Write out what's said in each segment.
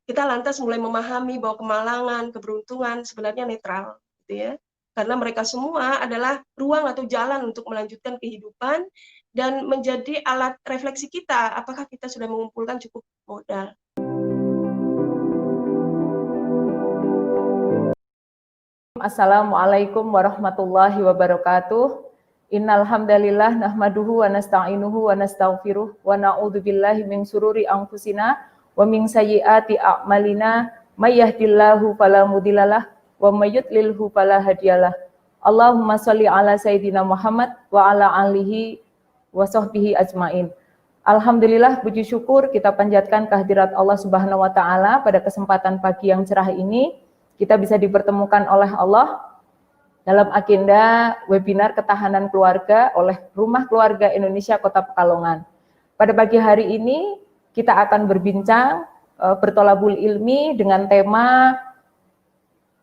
kita lantas mulai memahami bahwa kemalangan, keberuntungan sebenarnya netral, gitu ya. Karena mereka semua adalah ruang atau jalan untuk melanjutkan kehidupan dan menjadi alat refleksi kita, apakah kita sudah mengumpulkan cukup modal. Assalamualaikum warahmatullahi wabarakatuh. Innal hamdalillah nahmaduhu wa nasta'inuhu wa nastaghfiruh wa na'udzubillahi min syururi anfusina wa min sayyiati a'malina may yahdihillahu fala mudhillalah wa may yudlilhu fala hadiyalah. Allahumma shalli ala sayidina Muhammad wa ala alihi wa sahbihi ajmain. Alhamdulillah, puji syukur kita panjatkan kehadirat Allah Subhanahu wa taala pada kesempatan pagi yang cerah ini. Kita bisa dipertemukan oleh Allah dalam agenda webinar ketahanan keluarga oleh Rumah Keluarga Indonesia Kota Pekalongan. Pada pagi hari ini kita akan berbincang bertolabul ilmi dengan tema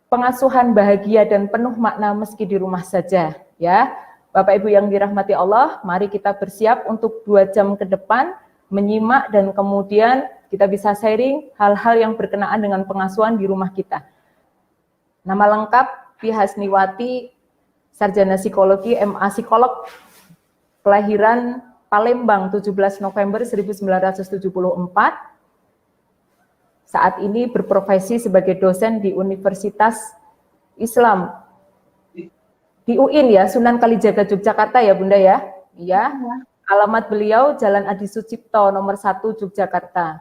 pengasuhan bahagia dan penuh makna meski di rumah saja. Ya, Bapak Ibu yang dirahmati Allah, mari kita bersiap untuk 2 jam ke depan menyimak dan kemudian kita bisa sharing hal-hal yang berkenaan dengan pengasuhan di rumah kita. Nama lengkap Pi Hasniwati, Sarjana Psikologi, MA Psikolog, kelahiran Palembang 17 November 1974. Saat ini berprofesi sebagai dosen di Universitas Islam di UIN ya, Sunan Kalijaga Yogyakarta ya Bunda ya. Iya. Alamat beliau Jalan Adi Sucipto nomor 1 Yogyakarta.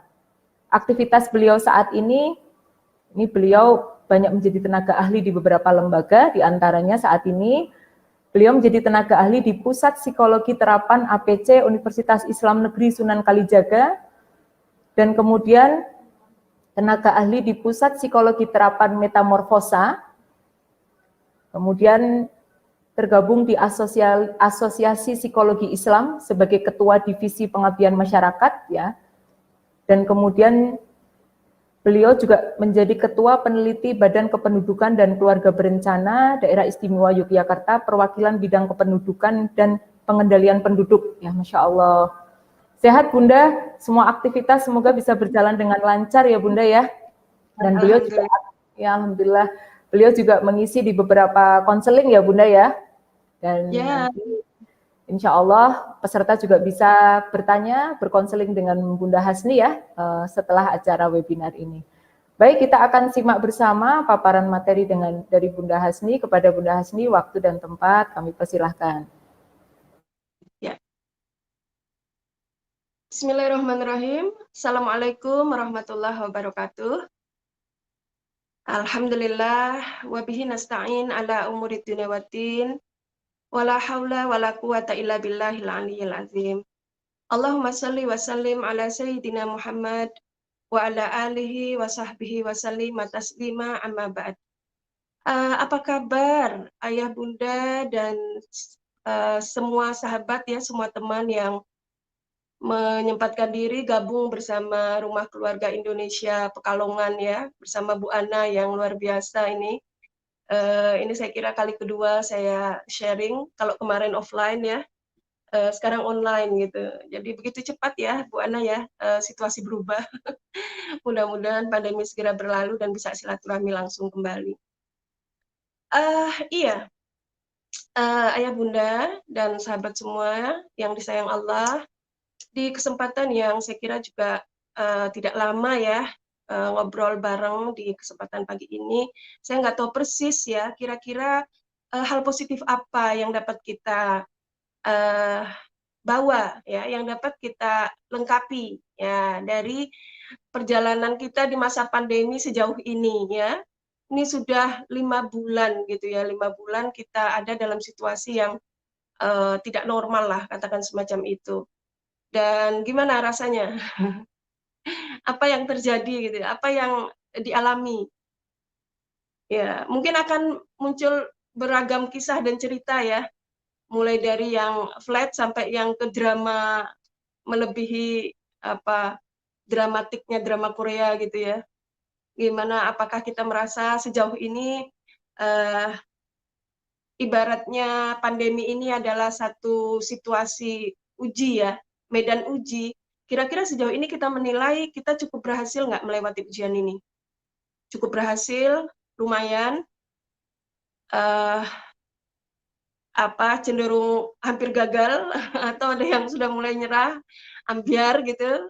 Aktivitas beliau saat ini beliau banyak menjadi tenaga ahli di beberapa lembaga, di antaranya saat ini beliau menjadi tenaga ahli di Pusat Psikologi Terapan APC Universitas Islam Negeri Sunan Kalijaga, dan kemudian tenaga ahli di Pusat Psikologi Terapan Metamorfosa, kemudian tergabung di Asosiasi Psikologi Islam sebagai Ketua Divisi Pengabdian Masyarakat, ya, dan kemudian beliau juga menjadi Ketua Peneliti Badan Kependudukan dan Keluarga Berencana Daerah Istimewa Yogyakarta, Perwakilan Bidang Kependudukan dan Pengendalian Penduduk. Ya, Masya Allah. Sehat Bunda, semua aktivitas semoga bisa berjalan dengan lancar ya Bunda ya. Dan beliau juga, ya Alhamdulillah, beliau juga mengisi di beberapa konseling ya Bunda ya. Dan nanti insya Allah peserta juga bisa bertanya, berkonseling dengan Bunda Hasni ya setelah acara webinar ini. Baik, kita akan simak bersama paparan materi dari Bunda Hasni. Kepada Bunda Hasni, waktu dan tempat kami persilahkan. Ya. Bismillahirrahmanirrahim. Assalamualaikum warahmatullahi wabarakatuh. Alhamdulillah wa bihi nasta'in ala umuri dunya waddin. Wala haula wala quwata illa billahil aliyyil azim. Allahumma shalli wa sallim ala sayyidina Muhammad wa ala alihi wa sahbihi wa sallim taslima amma ba'd. Apa kabar ayah bunda dan semua sahabat ya, semua teman yang menyempatkan diri gabung bersama Rumah Keluarga Indonesia Pekalongan ya, bersama Bu Ana yang luar biasa ini. Ini saya kira kali kedua saya sharing, kalau kemarin offline ya, sekarang online gitu. Jadi begitu cepat ya Bu Ana ya, situasi berubah. Mudah-mudahan pandemi segera berlalu dan bisa silaturahmi langsung kembali. Iya, ayah bunda dan sahabat semua yang disayang Allah, di kesempatan yang saya kira juga tidak lama ya, ngobrol bareng di kesempatan pagi ini, saya nggak tahu persis ya kira-kira hal positif apa yang dapat kita bawa ya, yang dapat kita lengkapi ya dari perjalanan kita di masa pandemi sejauh ini ya. Ini sudah 5 bulan gitu ya, 5 bulan kita ada dalam situasi yang tidak normal lah, katakan semacam itu. Dan gimana rasanya? Apa yang terjadi gitu, apa yang dialami. Ya, mungkin akan muncul beragam kisah dan cerita ya, mulai dari yang flat sampai yang ke drama melebihi apa dramatiknya drama Korea gitu ya. Gimana, apakah kita merasa sejauh ini ibaratnya pandemi ini adalah satu situasi uji ya, medan uji. Kira-kira sejauh ini kita menilai kita cukup berhasil nggak melewati ujian ini? Cukup berhasil, lumayan, cenderung hampir gagal, atau ada yang sudah mulai nyerah, ambiar gitu.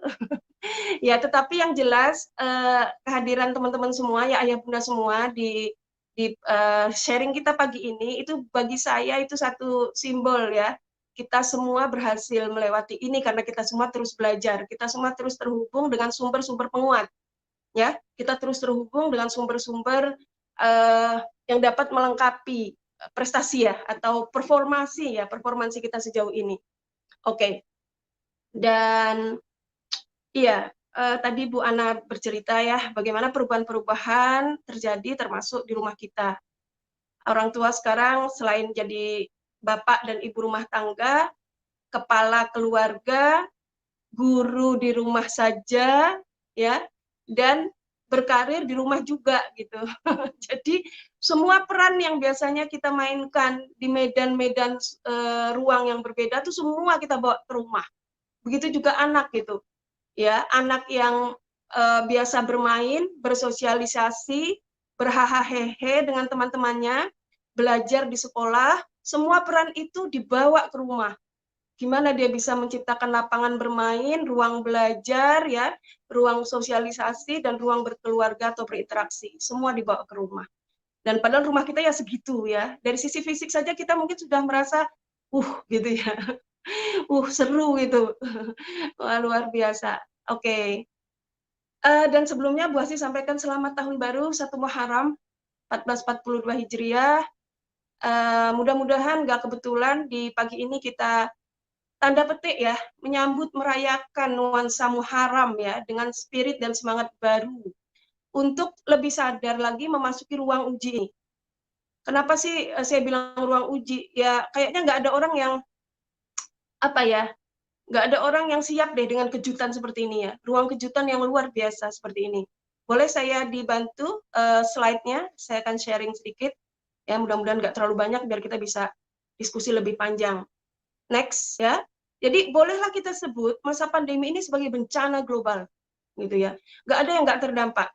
Ya, tetapi yang jelas kehadiran teman-teman semua, ya ayah bunda semua di sharing kita pagi ini, itu bagi saya itu satu simbol ya. Kita semua berhasil melewati ini karena kita semua terus belajar, kita semua terus terhubung dengan sumber-sumber penguat. Ya, kita terus terhubung dengan sumber-sumber yang dapat melengkapi prestasi ya, atau performansi kita sejauh ini. Oke. Dan iya, tadi Bu Ana bercerita ya, bagaimana perubahan-perubahan terjadi termasuk di rumah kita. Orang tua sekarang selain jadi bapak dan ibu rumah tangga, kepala keluarga, guru di rumah saja, ya, dan berkarir di rumah juga gitu. Jadi semua peran yang biasanya kita mainkan di medan-medan ruang yang berbeda itu semua kita bawa ke rumah. Begitu juga anak gitu. Ya, anak yang biasa bermain, bersosialisasi, berhahaha dengan teman-temannya, belajar di sekolah, semua peran itu dibawa ke rumah. Gimana dia bisa menciptakan lapangan bermain, ruang belajar, ya, ruang sosialisasi, dan ruang berkeluarga atau berinteraksi. Semua dibawa ke rumah. Dan padahal rumah kita ya segitu ya. Dari sisi fisik saja kita mungkin sudah merasa, gitu ya. Seru gitu. Wah, luar biasa. Oke. Dan sebelumnya Bu Asih sampaikan selamat tahun baru 1 Muharram 1442 Hijriah. Mudah-mudahan nggak kebetulan di pagi ini kita tanda petik ya, menyambut merayakan nuansa Muharram ya, dengan spirit dan semangat baru untuk lebih sadar lagi memasuki ruang uji ini. Kenapa sih saya bilang ruang uji? Ya kayaknya nggak ada orang yang nggak ada orang yang siap deh dengan kejutan seperti ini ya, ruang kejutan yang luar biasa seperti ini. Boleh saya dibantu slide-nya, saya akan sharing sedikit, ya mudah-mudahan nggak terlalu banyak biar kita bisa diskusi lebih panjang. Next ya, jadi bolehlah kita sebut masa pandemi ini sebagai bencana global, gitu ya. Nggak ada yang nggak terdampak,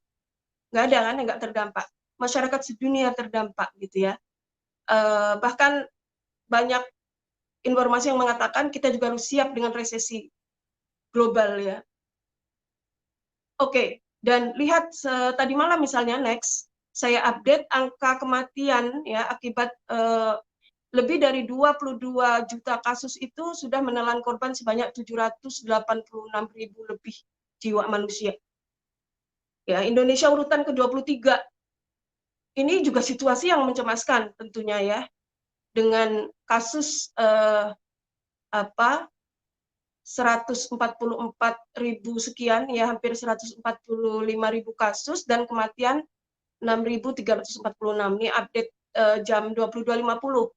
nggak ada kan yang nggak terdampak. Masyarakat sedunia terdampak, gitu ya. Bahkan banyak informasi yang mengatakan kita juga harus siap dengan resesi global ya. Oke, dan lihat tadi malam misalnya next, saya update angka kematian ya akibat lebih dari 22 juta kasus itu sudah menelan korban sebanyak 786.000 lebih jiwa manusia. Ya, Indonesia urutan ke-23. Ini juga situasi yang mencemaskan tentunya ya. Dengan kasus 144.000 sekian, ya hampir 145.000 kasus dan kematian 6.346. Ini update jam 22.50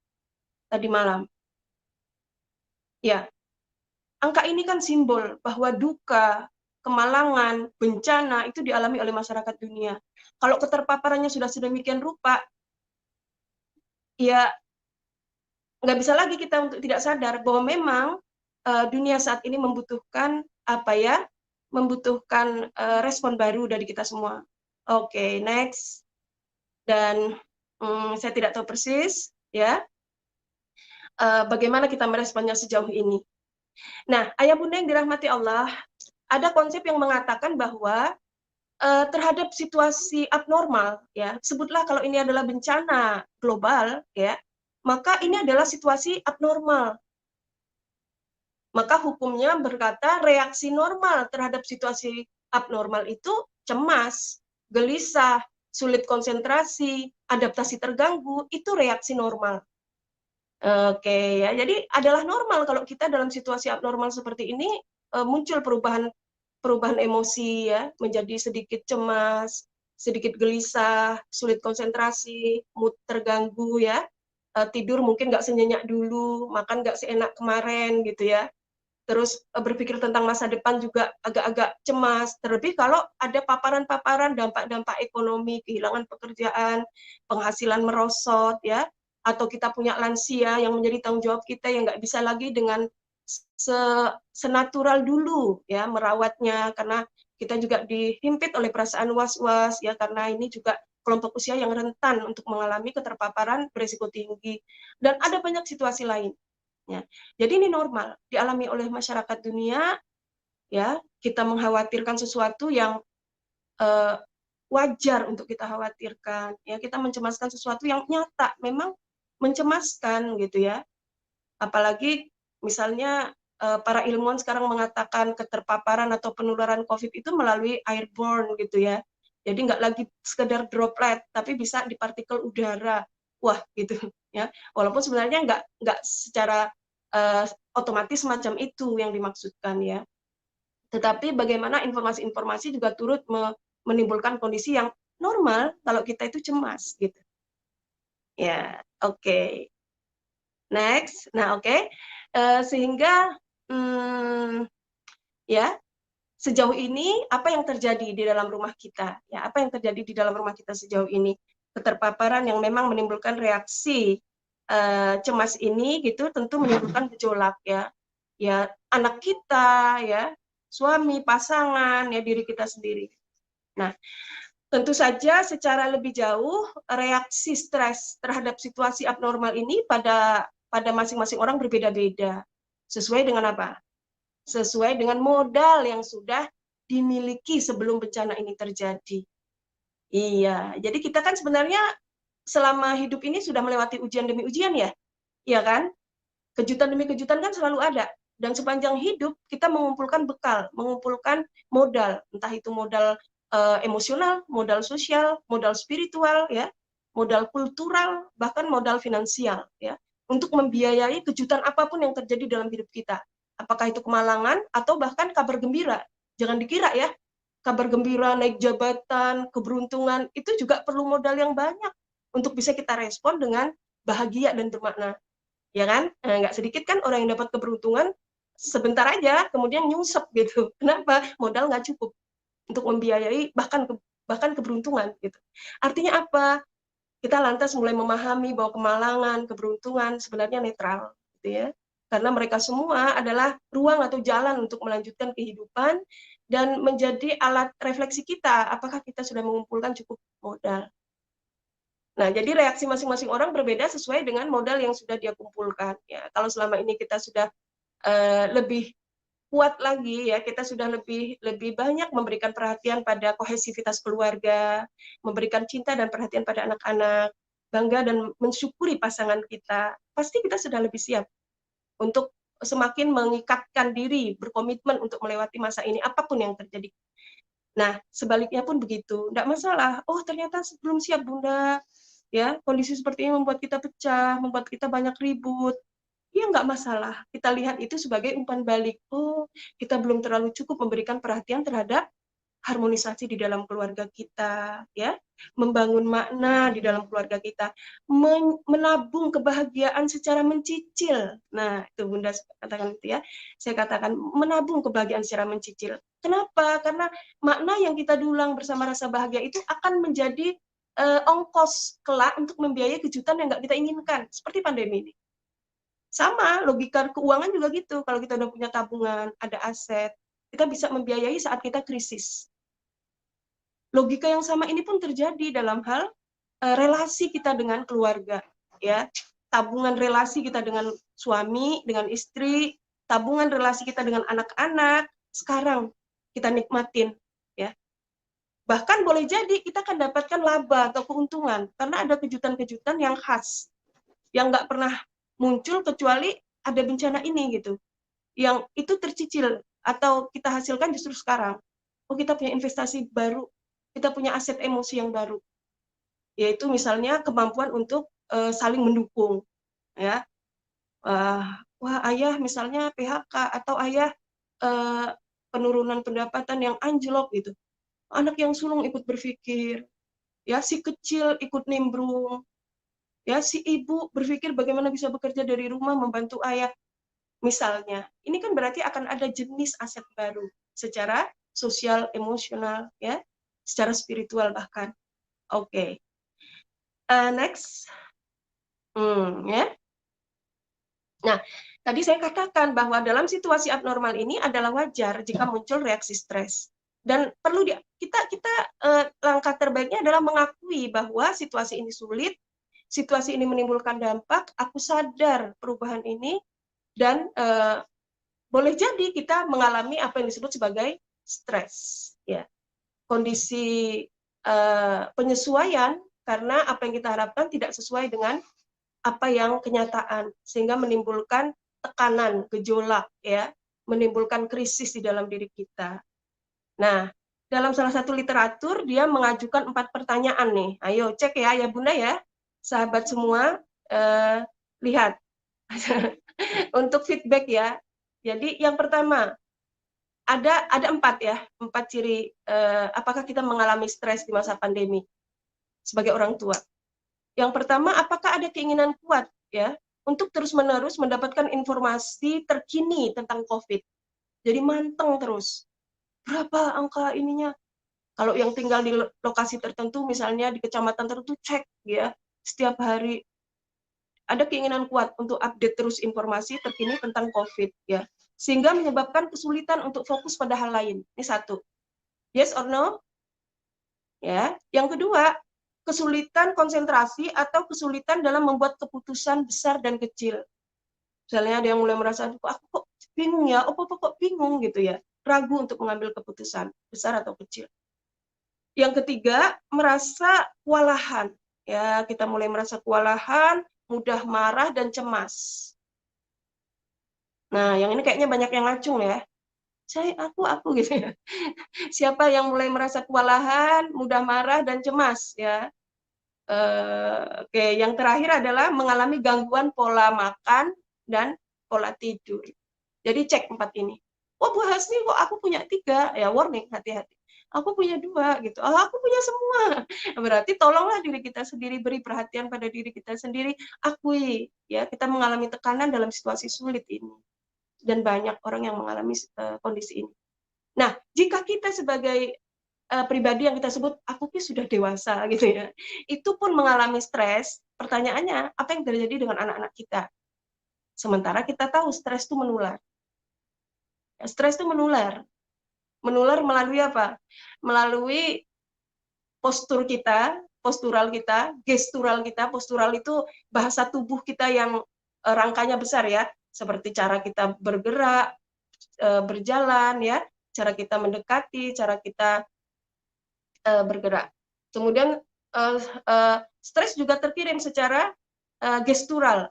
tadi malam. Ya, angka ini kan simbol bahwa duka, kemalangan, bencana itu dialami oleh masyarakat dunia. Kalau keterpaparannya sudah sedemikian rupa, ya nggak bisa lagi kita untuk tidak sadar bahwa memang dunia saat ini membutuhkan membutuhkan respon baru dari kita semua. Oke, next. Dan saya tidak tahu persis ya bagaimana kita meresponnya sejauh ini. Nah, ayah bunda yang dirahmati Allah, ada konsep yang mengatakan bahwa terhadap situasi abnormal, ya sebutlah kalau ini adalah bencana global, ya maka ini adalah situasi abnormal. Maka hukumnya berkata reaksi normal terhadap situasi abnormal itu cemas, gelisah, sulit konsentrasi, adaptasi terganggu, itu reaksi normal. Oke ya, jadi adalah normal kalau kita dalam situasi abnormal seperti ini muncul perubahan emosi ya, menjadi sedikit cemas, sedikit gelisah, sulit konsentrasi, mood terganggu ya, tidur mungkin nggak senyenyak dulu, makan nggak seenak kemarin gitu ya. Terus berpikir tentang masa depan juga agak-agak cemas, terlebih kalau ada paparan-paparan dampak-dampak ekonomi, kehilangan pekerjaan, penghasilan merosot ya, atau kita punya lansia yang menjadi tanggung jawab kita yang nggak bisa lagi dengan senatural dulu ya merawatnya, karena kita juga dihimpit oleh perasaan was-was ya, karena ini juga kelompok usia yang rentan untuk mengalami keterpaparan berisiko tinggi, dan ada banyak situasi lain ya. Jadi ini normal dialami oleh masyarakat dunia ya, kita mengkhawatirkan sesuatu yang wajar untuk kita khawatirkan ya, kita mencemaskan sesuatu yang nyata memang mencemaskan gitu ya. Apalagi misalnya para ilmuwan sekarang mengatakan keterpaparan atau penularan COVID itu melalui airborne gitu ya. Jadi nggak lagi sekedar droplet, tapi bisa di partikel udara. Wah gitu ya. Walaupun sebenarnya nggak secara otomatis macam itu yang dimaksudkan ya. Tetapi bagaimana informasi-informasi juga turut menimbulkan kondisi yang normal kalau kita itu cemas gitu. Ya, oke. Next. Nah, oke. Sehingga ya, sejauh ini apa yang terjadi di dalam rumah kita? Ya, apa yang terjadi di dalam rumah kita sejauh ini? Keterpaparan yang memang menimbulkan reaksi cemas ini gitu tentu menimbulkan gejolak ya. Ya, anak kita ya, suami, pasangan, ya diri kita sendiri. Nah, tentu saja secara lebih jauh reaksi stres terhadap situasi abnormal ini pada masing-masing orang berbeda-beda. Sesuai dengan apa? Sesuai dengan modal yang sudah dimiliki sebelum bencana ini terjadi. Iya, jadi kita kan sebenarnya selama hidup ini sudah melewati ujian demi ujian ya, iya kan? Kejutan demi kejutan kan selalu ada. Dan sepanjang hidup kita mengumpulkan bekal, mengumpulkan modal, entah itu modal emosional, modal sosial, modal spiritual, ya, modal kultural, bahkan modal finansial, ya, untuk membiayai kejutan apapun yang terjadi dalam hidup kita. Apakah itu kemalangan atau bahkan kabar gembira. Jangan dikira ya, kabar gembira, naik jabatan, keberuntungan, itu juga perlu modal yang banyak untuk bisa kita respon dengan bahagia dan bermakna. Ya kan? Nggak sedikit kan orang yang dapat keberuntungan sebentar aja, kemudian nyungsep gitu. Kenapa? Modal nggak cukup untuk membiayai bahkan keberuntungan gitu. Artinya apa? Kita lantas mulai memahami bahwa kemalangan, keberuntungan sebenarnya netral gitu ya. Karena mereka semua adalah ruang atau jalan untuk melanjutkan kehidupan dan menjadi alat refleksi kita, apakah kita sudah mengumpulkan cukup modal. Nah, jadi reaksi masing-masing orang berbeda sesuai dengan modal yang sudah dia kumpulkan. Ya, kalau selama ini kita sudah lebih kuat lagi ya, kita sudah lebih banyak memberikan perhatian pada kohesivitas keluarga, memberikan cinta dan perhatian pada anak-anak, bangga dan mensyukuri pasangan kita. Pasti kita sudah lebih siap untuk semakin mengikatkan diri, berkomitmen untuk melewati masa ini apapun yang terjadi. Nah, sebaliknya pun begitu. Tidak masalah. Oh, ternyata belum siap, Bunda. Ya, kondisi seperti ini membuat kita pecah, membuat kita banyak ribut. Ya, nggak masalah. Kita lihat itu sebagai umpan balik. Oh, kita belum terlalu cukup memberikan perhatian terhadap harmonisasi di dalam keluarga kita, ya, membangun makna di dalam keluarga kita, menabung kebahagiaan secara mencicil. Nah, itu Bunda katakan itu ya. Saya katakan menabung kebahagiaan secara mencicil. Kenapa? Karena makna yang kita dulang bersama rasa bahagia itu akan menjadi ongkos kelak untuk membiayai kejutan yang nggak kita inginkan, seperti pandemi ini. Sama, logika keuangan juga gitu. Kalau kita udah punya tabungan, ada aset, kita bisa membiayai saat kita krisis. Logika yang sama ini pun terjadi dalam hal relasi kita dengan keluarga, ya. Tabungan relasi kita dengan suami, dengan istri, tabungan relasi kita dengan anak-anak, sekarang kita nikmatin, ya. Bahkan boleh jadi kita akan dapatkan laba atau keuntungan, karena ada kejutan-kejutan yang khas, yang nggak pernah muncul kecuali ada bencana ini, gitu. Yang itu tercicil, atau kita hasilkan justru sekarang. Oh, kita punya investasi baru, kita punya aset emosi yang baru, yaitu misalnya kemampuan untuk saling mendukung, ya. Wah, ayah misalnya PHK atau ayah penurunan pendapatan yang anjlok gitu, anak yang sulung ikut berpikir, ya, si kecil ikut nimbrung, ya, si ibu berpikir bagaimana bisa bekerja dari rumah membantu ayah misalnya. Ini kan berarti akan ada jenis aset baru secara sosial, emosional, ya, secara spiritual bahkan. Oke. Next. Ya. Nah, tadi saya katakan bahwa dalam situasi abnormal ini adalah wajar jika muncul reaksi stres. Dan perlu kita langkah terbaiknya adalah mengakui bahwa situasi ini sulit, situasi ini menimbulkan dampak, aku sadar perubahan ini, dan boleh jadi kita mengalami apa yang disebut sebagai stres, ya. Kondisi penyesuaian karena apa yang kita harapkan tidak sesuai dengan apa yang kenyataan, sehingga menimbulkan tekanan, gejolak, ya, menimbulkan krisis di dalam diri kita. Nah, dalam salah satu literatur dia mengajukan 4 pertanyaan nih. Ayo cek ya Bunda ya, sahabat semua, lihat untuk feedback ya. Jadi yang pertama, ada 4 ya, 4 ciri apakah kita mengalami stres di masa pandemi sebagai orang tua. Yang pertama, apakah ada keinginan kuat ya untuk terus-menerus mendapatkan informasi terkini tentang COVID. Jadi manteng terus. Berapa angka ininya? Kalau yang tinggal di lokasi tertentu, misalnya di kecamatan tertentu, cek ya setiap hari. Ada keinginan kuat untuk update terus informasi terkini tentang COVID ya, sehingga menyebabkan kesulitan untuk fokus pada hal lain. Ini satu. Yes or no? Ya. Yang kedua, kesulitan konsentrasi atau kesulitan dalam membuat keputusan besar dan kecil. Misalnya ada yang mulai merasa, aku kok bingung ya, kok bingung gitu ya, ragu untuk mengambil keputusan besar atau kecil. Yang ketiga, merasa kewalahan. Ya, kita mulai merasa kewalahan, mudah marah dan cemas. Nah, yang ini kayaknya banyak yang ngacung ya. Aku gitu ya. Siapa yang mulai merasa kewalahan, mudah marah dan cemas ya. Oke, yang terakhir adalah mengalami gangguan pola makan dan pola tidur. Jadi cek 4 ini. Oh Bu Hasni kok aku punya 3, ya warning, hati-hati. Aku punya 2 gitu. Oh aku punya semua. Berarti tolonglah diri kita sendiri, beri perhatian pada diri kita sendiri, akui ya kita mengalami tekanan dalam situasi sulit ini. Dan banyak orang yang mengalami kondisi ini. Nah, jika kita sebagai pribadi yang kita sebut aku sudah dewasa gitu ya, itu pun mengalami stres, pertanyaannya apa yang terjadi dengan anak-anak kita? Sementara kita tahu stres itu menular. Stres itu menular. Menular melalui apa? Melalui postur kita, postural kita, gestural kita. Postural itu bahasa tubuh kita yang rangkanya besar ya, seperti cara kita bergerak, berjalan ya, cara kita mendekati, cara kita bergerak. Kemudian stres juga terkirim secara gestural.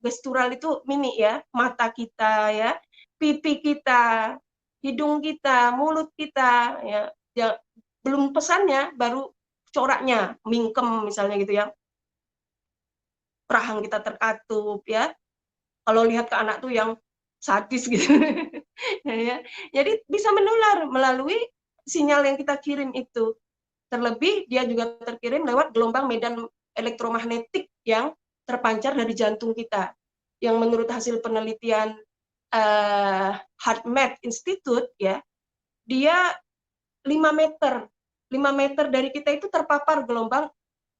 Gestural itu mimik ya, mata kita ya, pipi kita, hidung kita, mulut kita ya. Ya belum pesannya baru coraknya, mingkem misalnya gitu ya. Rahang kita terkatup ya. Kalau lihat ke anak tuh yang sadis gitu. Ya. Jadi bisa menular melalui sinyal yang kita kirim itu. Terlebih dia juga terkirim lewat gelombang medan elektromagnetik yang terpancar dari jantung kita. Yang menurut hasil penelitian HeartMath Institute ya, dia 5 meter. 5 meter dari kita itu terpapar gelombang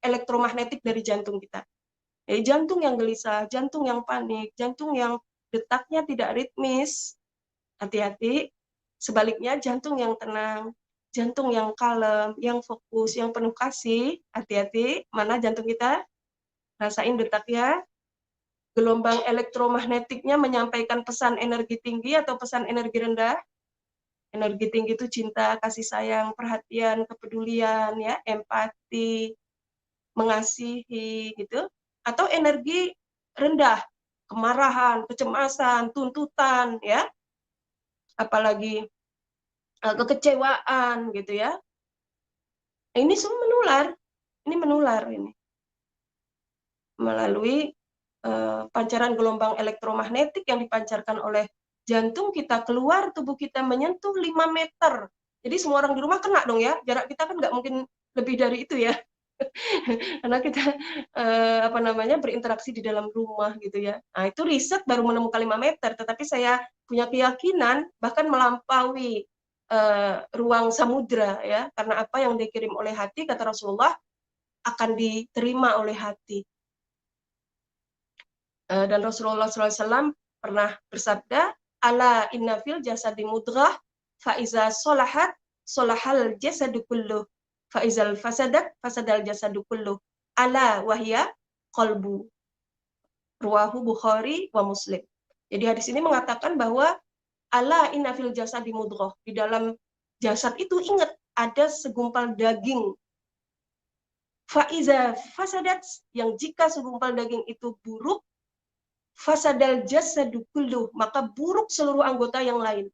elektromagnetik dari jantung kita. Jadi jantung yang gelisah, jantung yang panik, jantung yang detaknya tidak ritmis, hati-hati. Sebaliknya jantung yang tenang, jantung yang kalem, yang fokus, yang penuh kasih, hati-hati. Mana jantung kita? Rasain detaknya. Gelombang elektromagnetiknya menyampaikan pesan energi tinggi atau pesan energi rendah. Energi tinggi itu cinta, kasih sayang, perhatian, kepedulian, ya, empati, mengasihi, gitu. Atau energi rendah, kemarahan, kecemasan, tuntutan, ya, apalagi kekecewaan, gitu ya. Ini semua menular, ini melalui pancaran gelombang elektromagnetik yang dipancarkan oleh jantung kita keluar tubuh kita menyentuh 5 meter. Jadi semua orang di rumah kena dong ya. Jarak kita kan nggak mungkin lebih dari itu ya. Karena kita berinteraksi di dalam rumah gitu ya. Nah, itu riset baru menemukan 5 meter, tetapi saya punya keyakinan bahkan melampaui ruang samudra ya. Karena apa yang dikirim oleh hati kata Rasulullah akan diterima oleh hati. Dan Rasulullah SAW pernah bersabda, ala inna fil jasadi mudghah fa iza solahat solahal jasadu kulluh fa izal fasadat fasadal jasadu kulluh ala wahya qalbu. Ruwahu Bukhari wa Muslim. Jadi hadis ini mengatakan bahwa ala inna fil jasadi mudghah, di dalam jasad itu ingat ada segumpal daging. Faiza fasadat, yang jika segumpal daging itu buruk, fasadal jasadu kulluh, maka buruk seluruh anggota yang lain.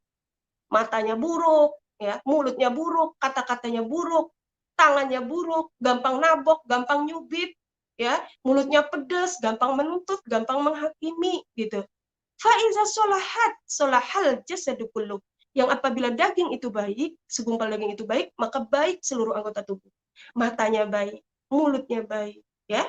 Matanya buruk, ya, mulutnya buruk, kata-katanya buruk, tangannya buruk, gampang nabok, gampang nyubit, ya, mulutnya pedas, gampang menuntut, gampang menghakimi, gitu. Faiza solahat, solahal jasadu kulluh. Yang apabila daging itu baik, segumpal daging itu baik, maka baik seluruh anggota tubuh. Matanya baik, mulutnya baik, ya,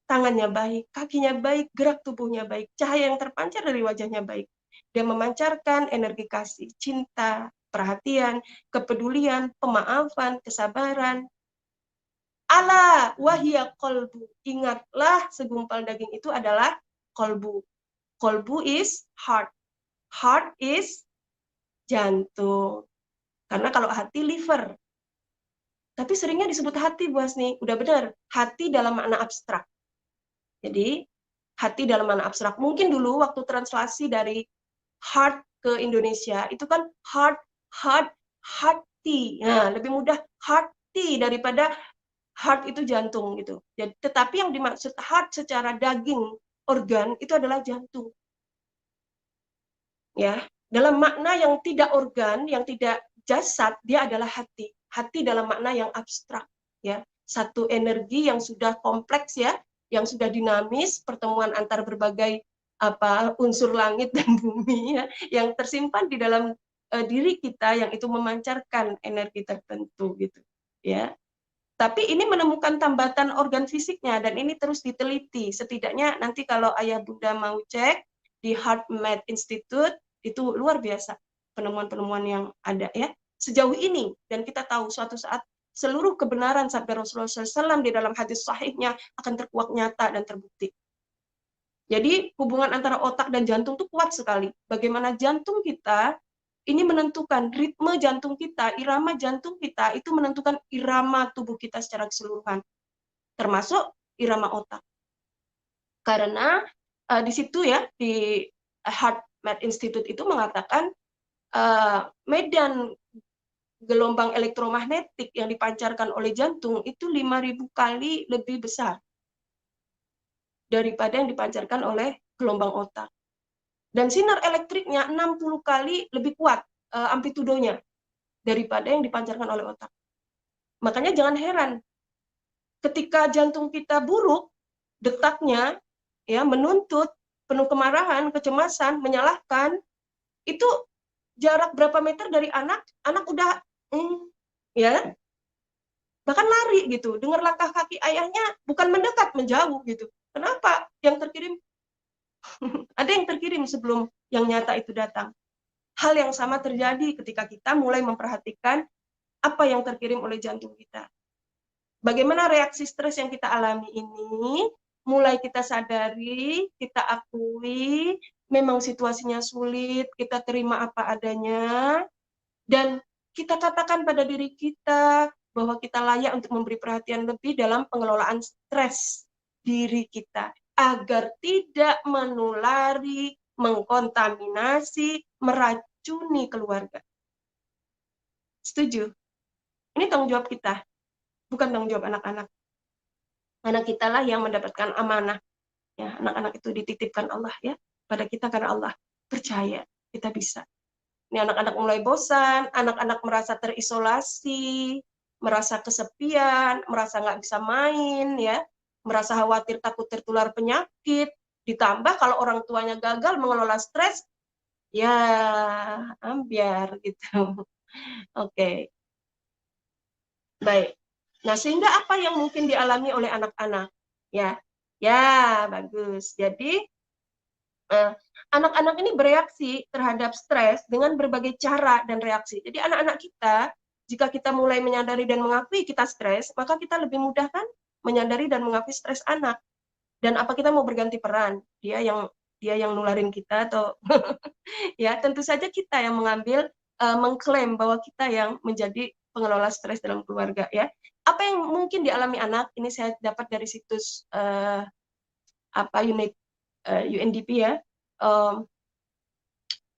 tangannya baik, kakinya baik, gerak tubuhnya baik, cahaya yang terpancar dari wajahnya baik. Dia memancarkan energi kasih, cinta, perhatian, kepedulian, pemaafan, kesabaran. Ala wahya kolbu. Ingatlah segumpal daging itu adalah kolbu. Kolbu is heart. Heart is jantung. Karena kalau hati liver. Tapi seringnya disebut hati, Bu Hasni. Udah benar, hati dalam makna abstrak. Jadi, hati dalam makna abstrak. Mungkin dulu waktu translasi dari heart ke Indonesia, itu kan heart, hati. Nah, lebih mudah hati daripada heart itu jantung gitu. Jadi, tetapi yang dimaksud heart secara daging, organ, itu adalah jantung. Ya, dalam makna yang tidak organ, yang tidak jasad, dia adalah hati. Hati dalam makna yang abstrak, ya. Satu energi yang sudah kompleks, ya, yang sudah dinamis, pertemuan antar berbagai unsur langit dan bumi, ya, yang tersimpan di dalam diri kita, yang itu memancarkan energi tertentu gitu, ya. Tapi ini menemukan tambatan organ fisiknya, dan ini terus diteliti. Setidaknya nanti kalau ayah bunda mau cek di HeartMath Institute, itu luar biasa penemuan-penemuan yang ada, ya. Sejauh ini, dan kita tahu suatu saat seluruh kebenaran sabda Rasulullah SAW di dalam hadis sahihnya akan terkuak nyata dan terbukti. Jadi hubungan antara otak dan jantung itu kuat sekali. Bagaimana jantung kita ini menentukan ritme jantung kita, irama jantung kita itu menentukan irama tubuh kita secara keseluruhan, termasuk irama otak. Karena di situ, ya, di HeartMath Institute itu mengatakan medan gelombang elektromagnetik yang dipancarkan oleh jantung itu 5.000 kali lebih besar daripada yang dipancarkan oleh gelombang otak. Dan sinar elektriknya 60 kali lebih kuat amplitudonya daripada yang dipancarkan oleh otak. Makanya jangan heran ketika jantung kita buruk, detaknya, ya, menuntut, penuh kemarahan, kecemasan, menyalahkan, itu jarak berapa meter dari anak udah ya, bahkan lari gitu. Dengar langkah kaki ayahnya bukan mendekat, menjauh gitu. Kenapa? Yang terkirim ada yang terkirim sebelum yang nyata itu datang. Hal yang sama terjadi ketika kita mulai memperhatikan apa yang terkirim oleh jantung kita. Bagaimana reaksi stres yang kita alami ini, mulai kita sadari, kita akui, memang situasinya sulit, kita terima apa adanya, dan kita katakan pada diri kita bahwa kita layak untuk memberi perhatian lebih dalam pengelolaan stres diri kita, agar tidak menulari, mengkontaminasi, meracuni keluarga. Setuju? Ini tanggung jawab kita, bukan tanggung jawab anak-anak. Anak kita lah yang mendapatkan amanah. Ya, anak-anak itu dititipkan Allah, ya, pada kita karena Allah percaya kita bisa. Ini anak-anak mulai bosan, anak-anak merasa terisolasi, merasa kesepian, merasa nggak bisa main, ya, merasa khawatir takut tertular penyakit. Ditambah kalau orang tuanya gagal mengelola stres, ya ambiar gitu. Oke. Baik. Nah, sehingga apa yang mungkin dialami oleh anak-anak? Ya, bagus. Jadi, anak-anak ini bereaksi terhadap stres dengan berbagai cara dan reaksi. Jadi, anak-anak kita, jika kita mulai menyadari dan mengakui kita stres, maka kita lebih mudah kan menyadari dan mengakui stres anak. Dan apa kita mau berganti peran? Dia yang nularin kita atau ya tentu saja kita yang mengambil mengklaim bahwa kita yang menjadi pengelola stres dalam keluarga ya. Apa yang mungkin dialami anak ini saya dapat dari situs UNDP ya.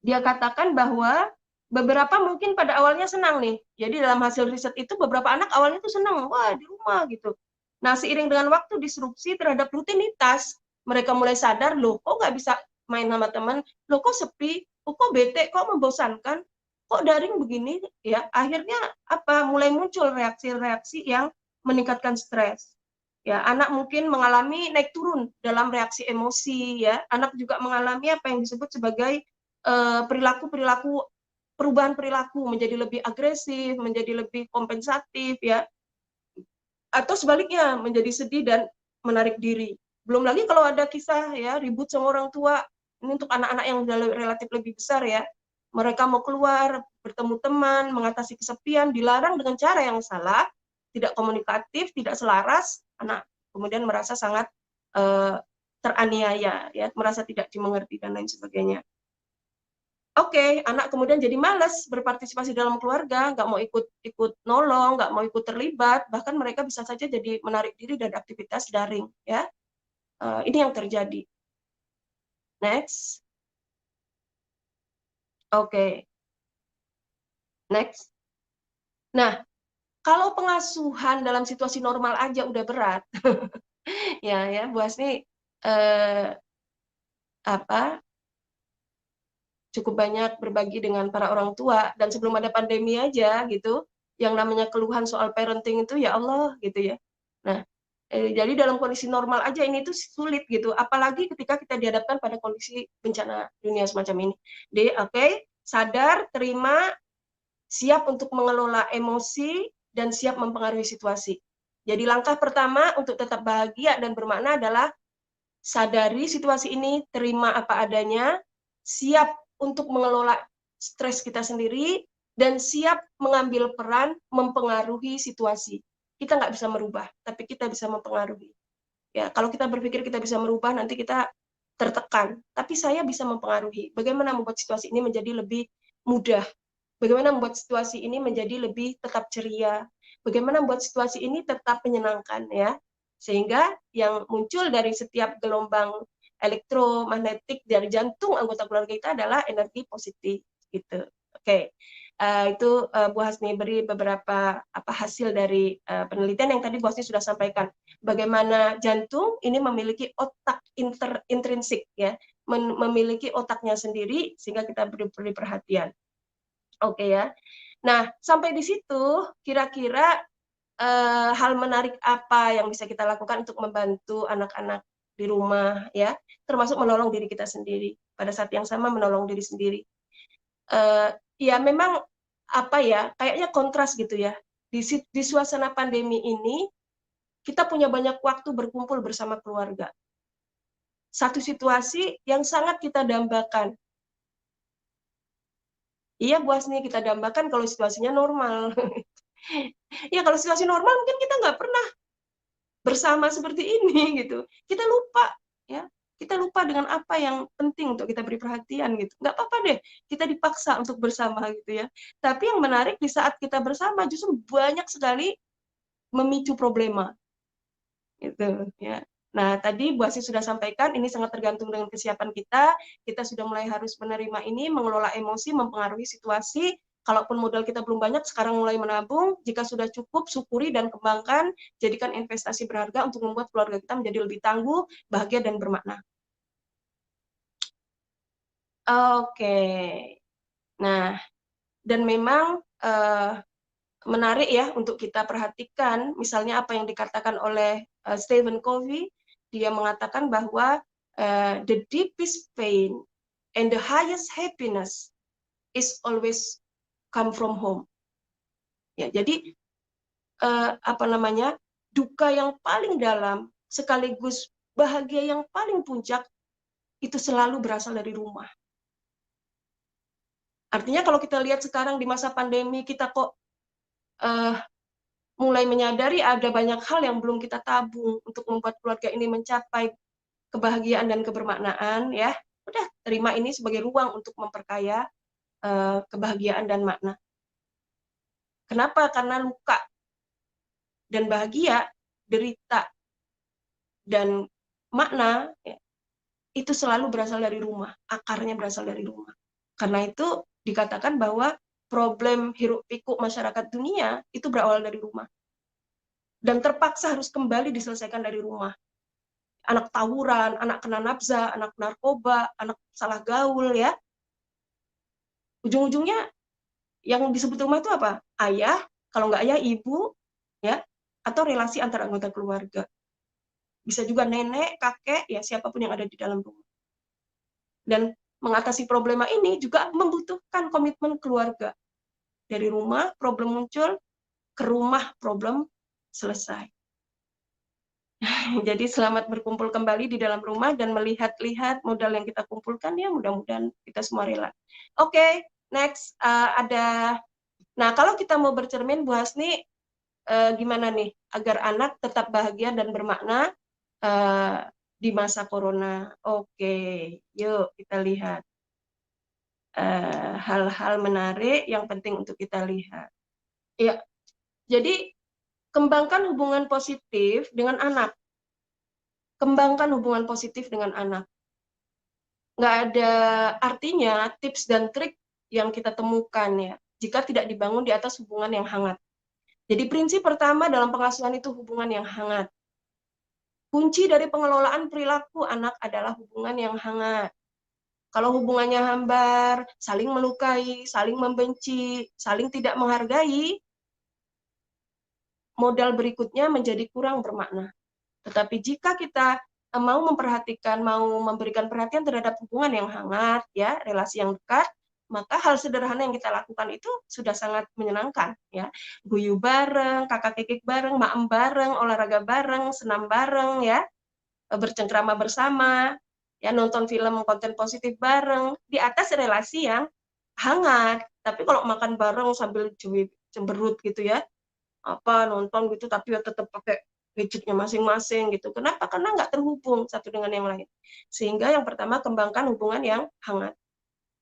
Dia katakan bahwa beberapa mungkin pada awalnya senang nih. Jadi dalam hasil riset itu beberapa anak awalnya tuh senang, wah di rumah gitu. Nah seiring dengan waktu disrupsi terhadap rutinitas, mereka mulai sadar, loh kok nggak bisa main sama teman, loh kok sepi, kok bete, kok membosankan, kok daring begini, ya akhirnya apa? Mulai muncul reaksi-reaksi yang meningkatkan stres. Ya, anak mungkin mengalami naik turun dalam reaksi emosi, ya. Anak juga mengalami apa yang disebut sebagai perilaku-perilaku perubahan perilaku menjadi lebih agresif, menjadi lebih kompensatif ya. Atau sebaliknya menjadi sedih dan menarik diri. Belum lagi kalau ada kisah ya ribut sama orang tua. Ini untuk anak-anak yang relatif lebih besar ya. Mereka mau keluar, bertemu teman, mengatasi kesepian, dilarang dengan cara yang salah, tidak komunikatif, tidak selaras, anak kemudian merasa sangat teraniaya ya, merasa tidak dimengerti dan lain sebagainya. Oke, anak kemudian jadi malas berpartisipasi dalam keluarga, nggak mau ikut nolong, nggak mau ikut terlibat, bahkan mereka bisa saja jadi menarik diri dari aktivitas daring, ya. Ini yang terjadi. Next. Oke. Next. Nah, kalau pengasuhan dalam situasi normal aja udah berat, ya, Bu Hasni cukup banyak berbagi dengan para orang tua, dan sebelum ada pandemi aja gitu, yang namanya keluhan soal parenting itu ya Allah gitu ya. Nah, jadi dalam kondisi normal aja ini tuh sulit gitu, apalagi ketika kita dihadapkan pada kondisi bencana dunia semacam ini. Jadi oke, sadar, terima, siap untuk mengelola emosi, dan siap mempengaruhi situasi. Jadi langkah pertama untuk tetap bahagia dan bermakna adalah sadari situasi ini, terima apa adanya, siap untuk mengelola stres kita sendiri, dan siap mengambil peran mempengaruhi situasi. Kita nggak bisa merubah, tapi kita bisa mempengaruhi. Ya, kalau kita berpikir kita bisa merubah, nanti kita tertekan. Tapi saya bisa mempengaruhi. Bagaimana membuat situasi ini menjadi lebih mudah? Bagaimana membuat situasi ini menjadi lebih tetap ceria? Bagaimana membuat situasi ini tetap menyenangkan ya? Sehingga yang muncul dari setiap gelombang elektromagnetik dari jantung anggota keluarga kita adalah energi positif gitu. Oke. Itu Bu Hasni beri beberapa hasil dari penelitian yang tadi Bu Hasni sudah sampaikan. Bagaimana jantung ini memiliki otak intrinsik ya, memiliki otaknya sendiri sehingga kita beri perhatian. Oke ya. Nah, sampai di situ kira-kira hal menarik apa yang bisa kita lakukan untuk membantu anak-anak di rumah ya, termasuk menolong diri kita sendiri, pada saat yang sama menolong diri sendiri. Ya memang kayaknya kontras gitu ya, di suasana pandemi ini kita punya banyak waktu berkumpul bersama keluarga, satu situasi yang sangat kita dambakan. Iya Bu Hasni, kita dambakan kalau situasinya normal. Ya kalau situasi normal mungkin kita nggak pernah bersama seperti ini gitu. Kita lupa ya. Kita lupa dengan apa yang penting untuk kita beri perhatian gitu. Nggak apa-apa deh, kita dipaksa untuk bersama gitu ya. Tapi yang menarik di saat kita bersama justru banyak sekali memicu problema gitu ya. Nah, tadi Bu Asih sudah sampaikan ini sangat tergantung dengan kesiapan kita. Kita sudah mulai harus menerima ini, mengelola emosi, mempengaruhi situasi. Kalaupun modal kita belum banyak, sekarang mulai menabung. Jika sudah cukup, syukuri dan kembangkan. Jadikan investasi berharga untuk membuat keluarga kita menjadi lebih tangguh, bahagia, dan bermakna. Oke. Nah, dan memang menarik ya untuk kita perhatikan, misalnya apa yang dikatakan oleh Stephen Covey, dia mengatakan bahwa the deepest pain and the highest happiness is always come from home. Ya, jadi duka yang paling dalam sekaligus bahagia yang paling puncak itu selalu berasal dari rumah. Artinya kalau kita lihat sekarang di masa pandemi, kita kok mulai menyadari ada banyak hal yang belum kita tabung untuk membuat keluarga ini mencapai kebahagiaan dan kebermaknaan ya. Udah terima ini sebagai ruang untuk memperkaya kebahagiaan dan makna. Kenapa? Karena luka dan bahagia, derita dan makna ya, itu selalu berasal dari rumah, akarnya berasal dari rumah. Karena itu dikatakan bahwa problem hiruk pikuk masyarakat dunia itu berawal dari rumah. Dan terpaksa harus kembali diselesaikan dari rumah. Anak tawuran, anak kena nafsa, anak narkoba, anak salah gaul ya. Ujung-ujungnya yang disebut rumah itu apa? Ayah, kalau nggak ayah ibu, ya, atau relasi antar anggota keluarga. Bisa juga nenek, kakek, ya siapapun yang ada di dalam rumah. Dan mengatasi problema ini juga membutuhkan komitmen keluarga. Dari rumah problem muncul, ke rumah problem selesai. Jadi selamat berkumpul kembali di dalam rumah dan melihat-lihat modal yang kita kumpulkan ya, mudah-mudahan kita semua rela. Oke, next ada. Nah, kalau kita mau bercermin Bu Hasni, gimana nih agar anak tetap bahagia dan bermakna di masa corona? Oke, yuk kita lihat hal-hal menarik yang penting untuk kita lihat. Ya, jadi kembangkan hubungan positif dengan anak. Kembangkan hubungan positif dengan anak. Nggak ada artinya tips dan trik yang kita temukan ya, jika tidak dibangun di atas hubungan yang hangat. Jadi prinsip pertama dalam pengasuhan itu hubungan yang hangat. Kunci dari pengelolaan perilaku anak adalah hubungan yang hangat. Kalau hubungannya hambar, saling melukai, saling membenci, saling tidak menghargai, modal berikutnya menjadi kurang bermakna. Tetapi jika kita mau memperhatikan, mau memberikan perhatian terhadap hubungan yang hangat, ya, relasi yang dekat, maka hal sederhana yang kita lakukan itu sudah sangat menyenangkan, ya. Guyu bareng, kakak kikik bareng, maem bareng, olahraga bareng, senam bareng, ya, bercengkrama bersama, ya, nonton film konten positif bareng, di atas relasi yang hangat. Tapi kalau makan bareng sambil cemberut gitu ya, apa nonton gitu tapi ya tetap pakai gadgetnya masing-masing gitu. Kenapa? Karena nggak terhubung satu dengan yang lain. Sehingga yang pertama kembangkan hubungan yang hangat.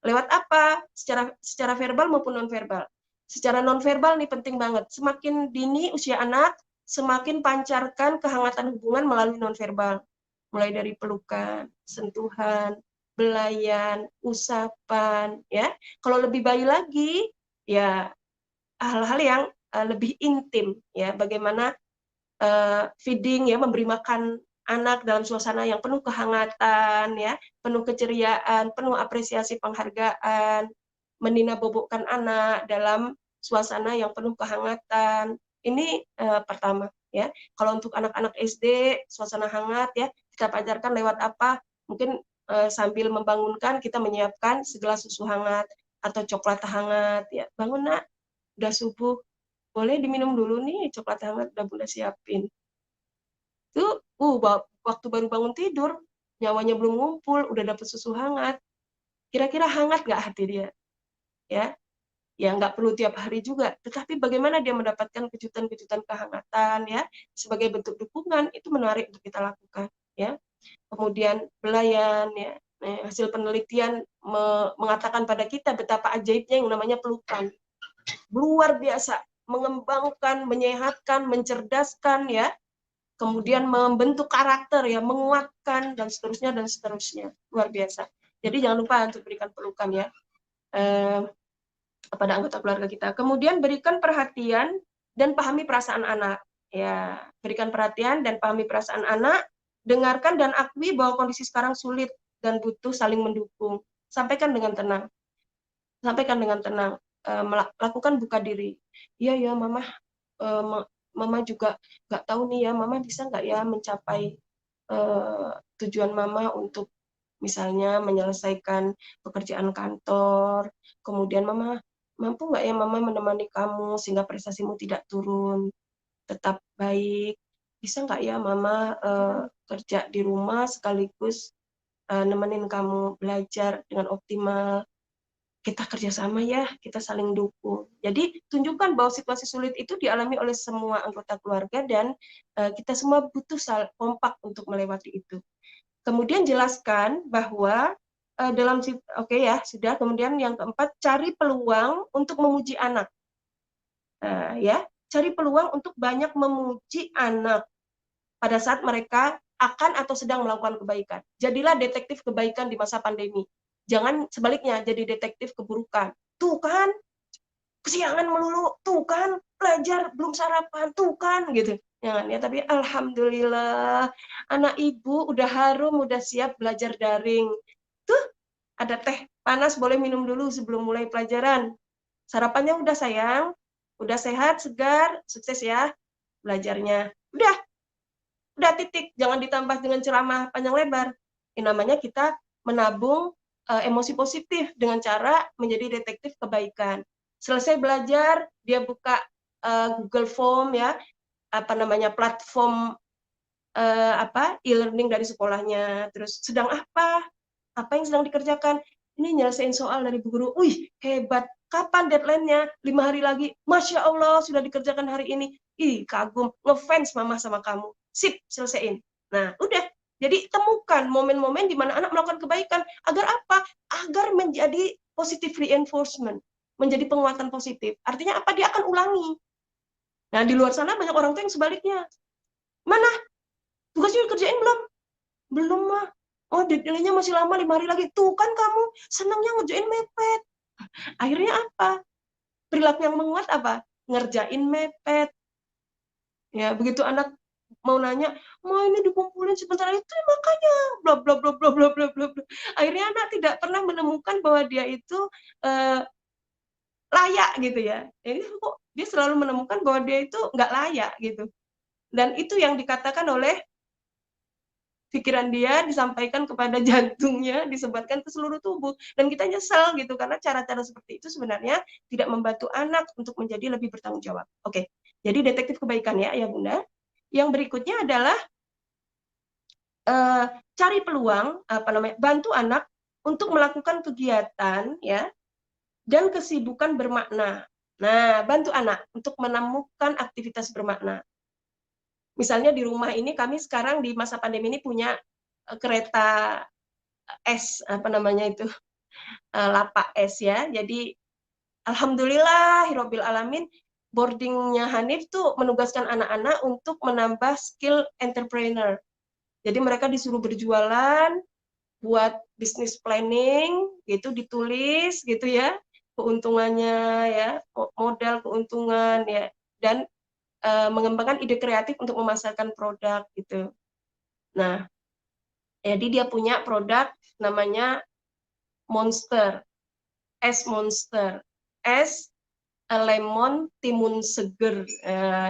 Lewat apa? Secara verbal maupun nonverbal. Secara nonverbal nih penting banget. Semakin dini usia anak, semakin pancarkan kehangatan hubungan melalui nonverbal. Mulai dari pelukan, sentuhan, belayan, usapan, ya. Kalau lebih bayi lagi, ya hal-hal yang lebih intim ya, bagaimana feeding ya, memberi makan anak dalam suasana yang penuh kehangatan ya, penuh keceriaan, penuh apresiasi penghargaan, meninabobokkan anak dalam suasana yang penuh kehangatan. Ini pertama ya. Kalau untuk anak-anak SD suasana hangat ya, kita ajarkan lewat apa? Mungkin sambil membangunkan kita menyiapkan segelas susu hangat atau coklat hangat ya. Bangun nak, udah subuh, boleh diminum dulu nih coklat hangat udah Bunda siapin. Itu waktu baru bangun tidur, nyawanya belum ngumpul, udah dapet susu hangat. Kira-kira hangat nggak hati dia? Ya, ya nggak perlu tiap hari juga. Tetapi bagaimana dia mendapatkan kejutan-kejutan kehangatan ya sebagai bentuk dukungan itu menarik untuk kita lakukan. Ya, kemudian belayan ya. Nah, hasil penelitian mengatakan pada kita betapa ajaibnya yang namanya pelukan. Luar biasa, mengembangkan, menyehatkan, mencerdaskan ya, kemudian membentuk karakter ya, menguatkan dan seterusnya luar biasa. Jadi jangan lupa untuk berikan pelukan ya kepada anggota keluarga kita. Kemudian berikan perhatian dan pahami perasaan anak ya, berikan perhatian dan pahami perasaan anak, dengarkan dan akui bahwa kondisi sekarang sulit dan butuh saling mendukung. Sampaikan dengan tenang. Sampaikan dengan tenang. Lakukan buka diri. Iya ya mama, mama juga nggak tahu nih ya, mama bisa nggak ya mencapai tujuan mama untuk misalnya menyelesaikan pekerjaan kantor, kemudian mama mampu nggak ya mama menemani kamu sehingga prestasimu tidak turun, tetap baik, bisa nggak ya mama kerja di rumah sekaligus nemenin kamu belajar dengan optimal, kita kerjasama ya, kita saling dukung. Jadi tunjukkan bahwa situasi sulit itu dialami oleh semua anggota keluarga dan kita semua butuh kompak untuk melewati itu. Kemudian jelaskan bahwa oke ya, sudah. Kemudian yang keempat, cari peluang untuk memuji anak. Ya, cari peluang untuk banyak memuji anak pada saat mereka akan atau sedang melakukan kebaikan. Jadilah detektif kebaikan di masa pandemi. Jangan sebaliknya jadi detektif keburukan. Tuh kan, kesiangan melulu, tuh kan, belajar belum sarapan, tuh kan, gitu. Jangan ya, tapi alhamdulillah anak ibu udah harum, udah siap belajar daring. Tuh, ada teh panas, boleh minum dulu sebelum mulai pelajaran. Sarapannya udah sayang, udah sehat, segar, sukses ya belajarnya. Udah titik, jangan ditambah dengan ceramah panjang lebar. Ini namanya kita menabung emosi positif dengan cara menjadi detektif kebaikan. Selesai belajar, dia buka Google Form ya, platform e-learning dari sekolahnya. Terus sedang apa? Apa yang sedang dikerjakan? Ini nyelesain soal dari Bu Guru. Wih, hebat. Kapan deadline-nya? 5 hari lagi. Masya Allah, sudah dikerjakan hari ini. Ih, kagum. Ngefans mama sama kamu. Sip, selesaiin. Nah, udah. Jadi temukan momen-momen di mana anak melakukan kebaikan. Agar apa? Agar menjadi positive reinforcement. Menjadi penguatan positif. Artinya apa? Dia akan ulangi. Nah, di luar sana banyak orang tua yang sebaliknya. Mana? Tugasnya dikerjain belum? Belum, mah. Oh, deadline-nya masih lama, 5 hari lagi. Tuh kan kamu senangnya ngerjain mepet. Akhirnya apa? Perilaku yang menguat apa? Ngerjain mepet. Ya, begitu anak mau nanya, mau ini dikumpulin sebentar itu makanya bla bla bla bla bla bla bla. Akhirnya anak tidak pernah menemukan bahwa dia itu layak gitu ya. Jadi kok dia selalu menemukan bahwa dia itu nggak layak gitu. Dan itu yang dikatakan oleh pikiran dia disampaikan kepada jantungnya, disebarkan ke seluruh tubuh. Dan kita nyesel gitu, karena cara-cara seperti itu sebenarnya tidak membantu anak untuk menjadi lebih bertanggung jawab. Oke, jadi detektif kebaikan ya, ya Bunda. Yang berikutnya adalah cari peluang, bantu anak untuk melakukan kegiatan ya dan kesibukan bermakna. Nah, bantu anak untuk menemukan aktivitas bermakna. Misalnya di rumah ini kami sekarang di masa pandemi ini punya kereta es lapak es ya. Jadi alhamdulillah hirobil alamin, boardingnya Hanif tuh menugaskan anak-anak untuk menambah skill entrepreneur. Jadi mereka disuruh berjualan, buat bisnis planning gitu, ditulis gitu ya, keuntungannya ya, modal keuntungan ya, dan mengembangkan ide kreatif untuk memasarkan produk gitu. Nah, jadi dia punya produk namanya Monster, es Monster, es lemon timun seger.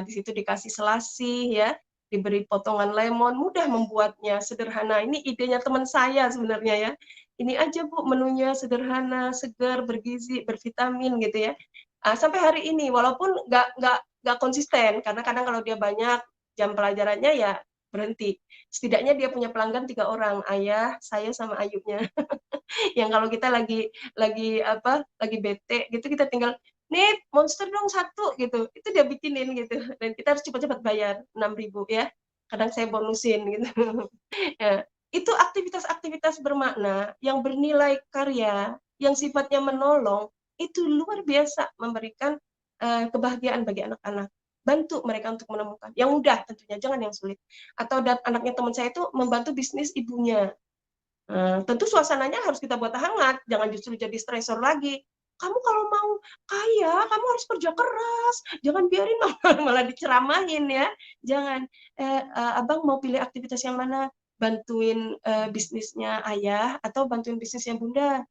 Di situ dikasih selasi ya, diberi potongan lemon, mudah membuatnya, sederhana. Ini idenya teman saya sebenarnya ya. Ini aja Bu, menunya sederhana, segar, bergizi, bervitamin gitu ya. Sampai hari ini, walaupun nggak konsisten, karena kadang kalau dia banyak jam pelajarannya ya berhenti. Setidaknya dia punya pelanggan 3 orang, ayah, saya sama Ayubnya. Yang kalau kita lagi bete gitu, kita tinggal nih Monster dong satu gitu, itu dia bikinin gitu, dan kita harus cepat-cepat bayar 6.000 ya, kadang saya bonusin gitu. Ya, itu aktivitas-aktivitas bermakna yang bernilai karya, yang sifatnya menolong, itu luar biasa memberikan kebahagiaan bagi anak-anak. Bantu mereka untuk menemukan yang mudah, tentunya jangan yang sulit. Atau anaknya teman saya itu membantu bisnis ibunya. Tentu suasananya harus kita buat hangat, jangan justru jadi stresor lagi. Kamu kalau mau kaya, kamu harus kerja keras, jangan biarin malah diceramahin ya. Jangan, abang mau pilih aktivitas yang mana? Bantuin bisnisnya ayah atau bantuin bisnisnya bunda?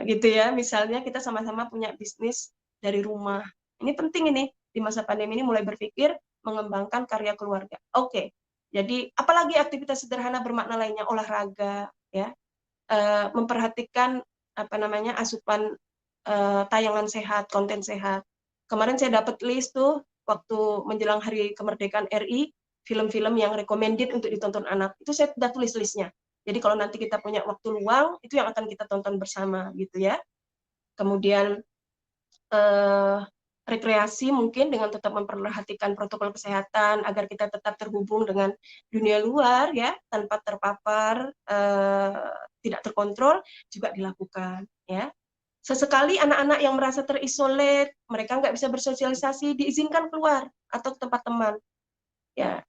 Gitu ya, misalnya kita sama-sama punya bisnis dari rumah. Ini penting ini, di masa pandemi ini mulai berpikir mengembangkan karya keluarga. Oke, jadi apalagi aktivitas sederhana bermakna lainnya, olahraga, ya, memperhatikan asupan tayangan sehat, konten sehat. Kemarin saya dapat list tuh waktu menjelang Hari Kemerdekaan RI, film-film yang recommended untuk ditonton anak. Itu saya sudah tulis listnya. Jadi kalau nanti kita punya waktu luang, itu yang akan kita tonton bersama gitu ya. Kemudian rekreasi mungkin dengan tetap memperhatikan protokol kesehatan agar kita tetap terhubung dengan dunia luar ya tanpa terpapar tidak terkontrol juga dilakukan ya. Sesekali anak-anak yang merasa terisolir, mereka nggak bisa bersosialisasi, diizinkan keluar atau ke tempat teman ya,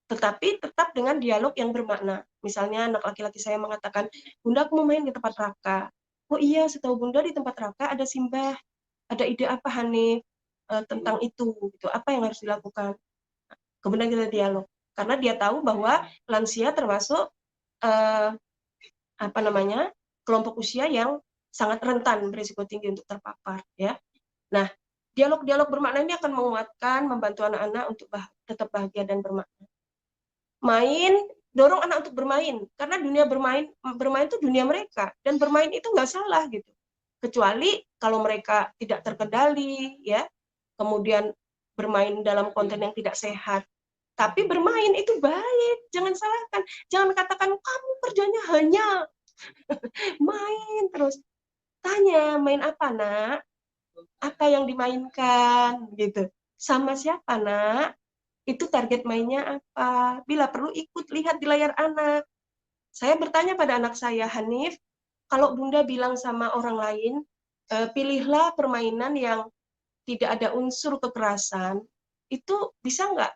tetapi tetap dengan dialog yang bermakna. Misalnya anak laki-laki saya mengatakan, Bunda aku mau main di tempat Raka. Oh iya, setahu Bunda di tempat Raka ada simbah. Ada ide apa Hanif tentang itu? Gitu. Apa yang harus dilakukan? Kemudian kita dialog. Karena dia tahu bahwa lansia termasuk apa namanya kelompok usia yang sangat rentan berisiko tinggi untuk terpapar. Ya. Nah, dialog-dialog bermakna ini akan menguatkan, membantu anak-anak untuk tetap bahagia dan bermakna. Main, dorong anak untuk bermain karena dunia bermain itu dunia mereka dan bermain itu nggak salah gitu, kecuali kalau mereka tidak terkendali ya, kemudian bermain dalam konten yang tidak sehat. Tapi bermain itu baik, jangan salahkan, jangan katakan kamu kerjanya hanya main terus. Tanya, main apa nak, apa yang dimainkan gitu, sama siapa nak, itu target mainnya apa, bila perlu ikut lihat di layar anak. Saya bertanya pada anak saya, Hanif, kalau Bunda bilang sama orang lain, pilihlah permainan yang tidak ada unsur kekerasan, itu bisa nggak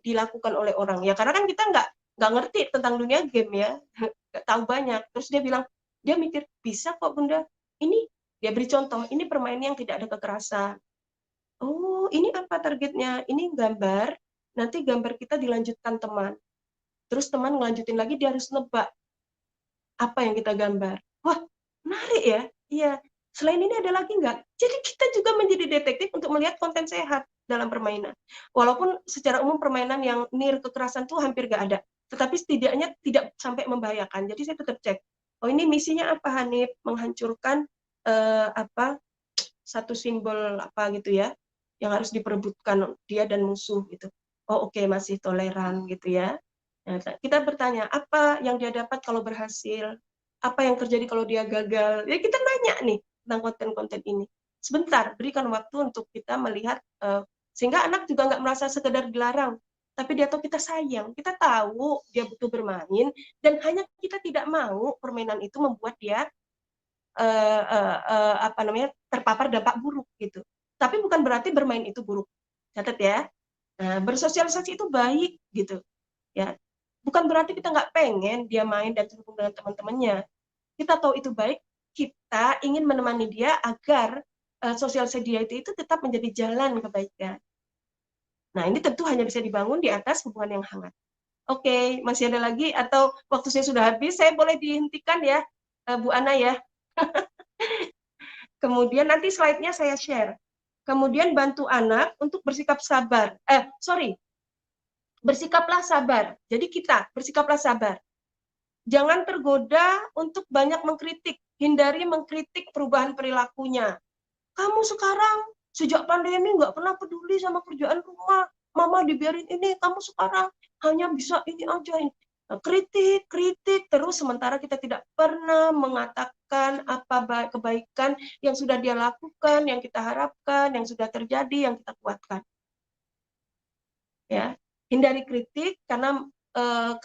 dilakukan oleh orang? Ya karena kan kita nggak ngerti tentang dunia game ya, nggak tahu banyak. Terus dia bilang, dia mikir, bisa kok Bunda. Ini, dia beri contoh, ini permainan yang tidak ada kekerasan. Oh, ini apa targetnya? Ini gambar, nanti gambar kita dilanjutkan teman. Terus teman ngelanjutin lagi, dia harus nebak apa yang kita gambar. Wah, menarik ya. Iya. Selain ini ada lagi nggak? Jadi kita juga menjadi detektif untuk melihat konten sehat dalam permainan. Walaupun secara umum permainan yang near kekerasan tuh hampir nggak ada. Tetapi setidaknya tidak sampai membahayakan. Jadi saya tetap cek. Oh ini misinya apa Hanif? Menghancurkan apa satu simbol apa gitu ya, yang harus diperebutkan dia dan musuh gitu. Oh oke, masih toleran gitu ya. Nah, kita bertanya, apa yang dia dapat kalau berhasil? Apa yang terjadi kalau dia gagal? Ya kita nanya nih tentang konten-konten ini. Sebentar, berikan waktu untuk kita melihat, sehingga anak juga nggak merasa sekedar dilarang, tapi dia tahu kita sayang, kita tahu dia butuh bermain, dan hanya kita tidak mau permainan itu membuat dia apa namanya terpapar dampak buruk gitu. Tapi bukan berarti bermain itu buruk. Catat ya. Nah, bersosialisasi itu baik gitu. Ya, bukan berarti kita nggak pengen dia main dan terhubung dengan teman-temannya. Kita tahu itu baik, kita ingin menemani dia agar sosialisasi dia itu tetap menjadi jalan kebaikan. Nah, ini tentu hanya bisa dibangun di atas hubungan yang hangat. Oke, masih ada lagi atau waktu saya sudah habis, saya boleh dihentikan ya, Bu Ana ya. Kemudian nanti slide-nya saya share. Kemudian bantu anak untuk bersikap sabar. Bersikaplah sabar. Jadi kita bersikaplah sabar. Jangan tergoda untuk banyak mengkritik. Hindari mengkritik perubahan perilakunya. Kamu sekarang sejak pandemi nggak pernah peduli sama kerjaan rumah. Mama dibiarin ini, kamu sekarang hanya bisa ini aja. Kritik terus sementara kita tidak pernah mengatakan apa kebaikan yang sudah dia lakukan, yang kita harapkan, yang sudah terjadi, yang kita kuatkan. Ya, hindari kritik karena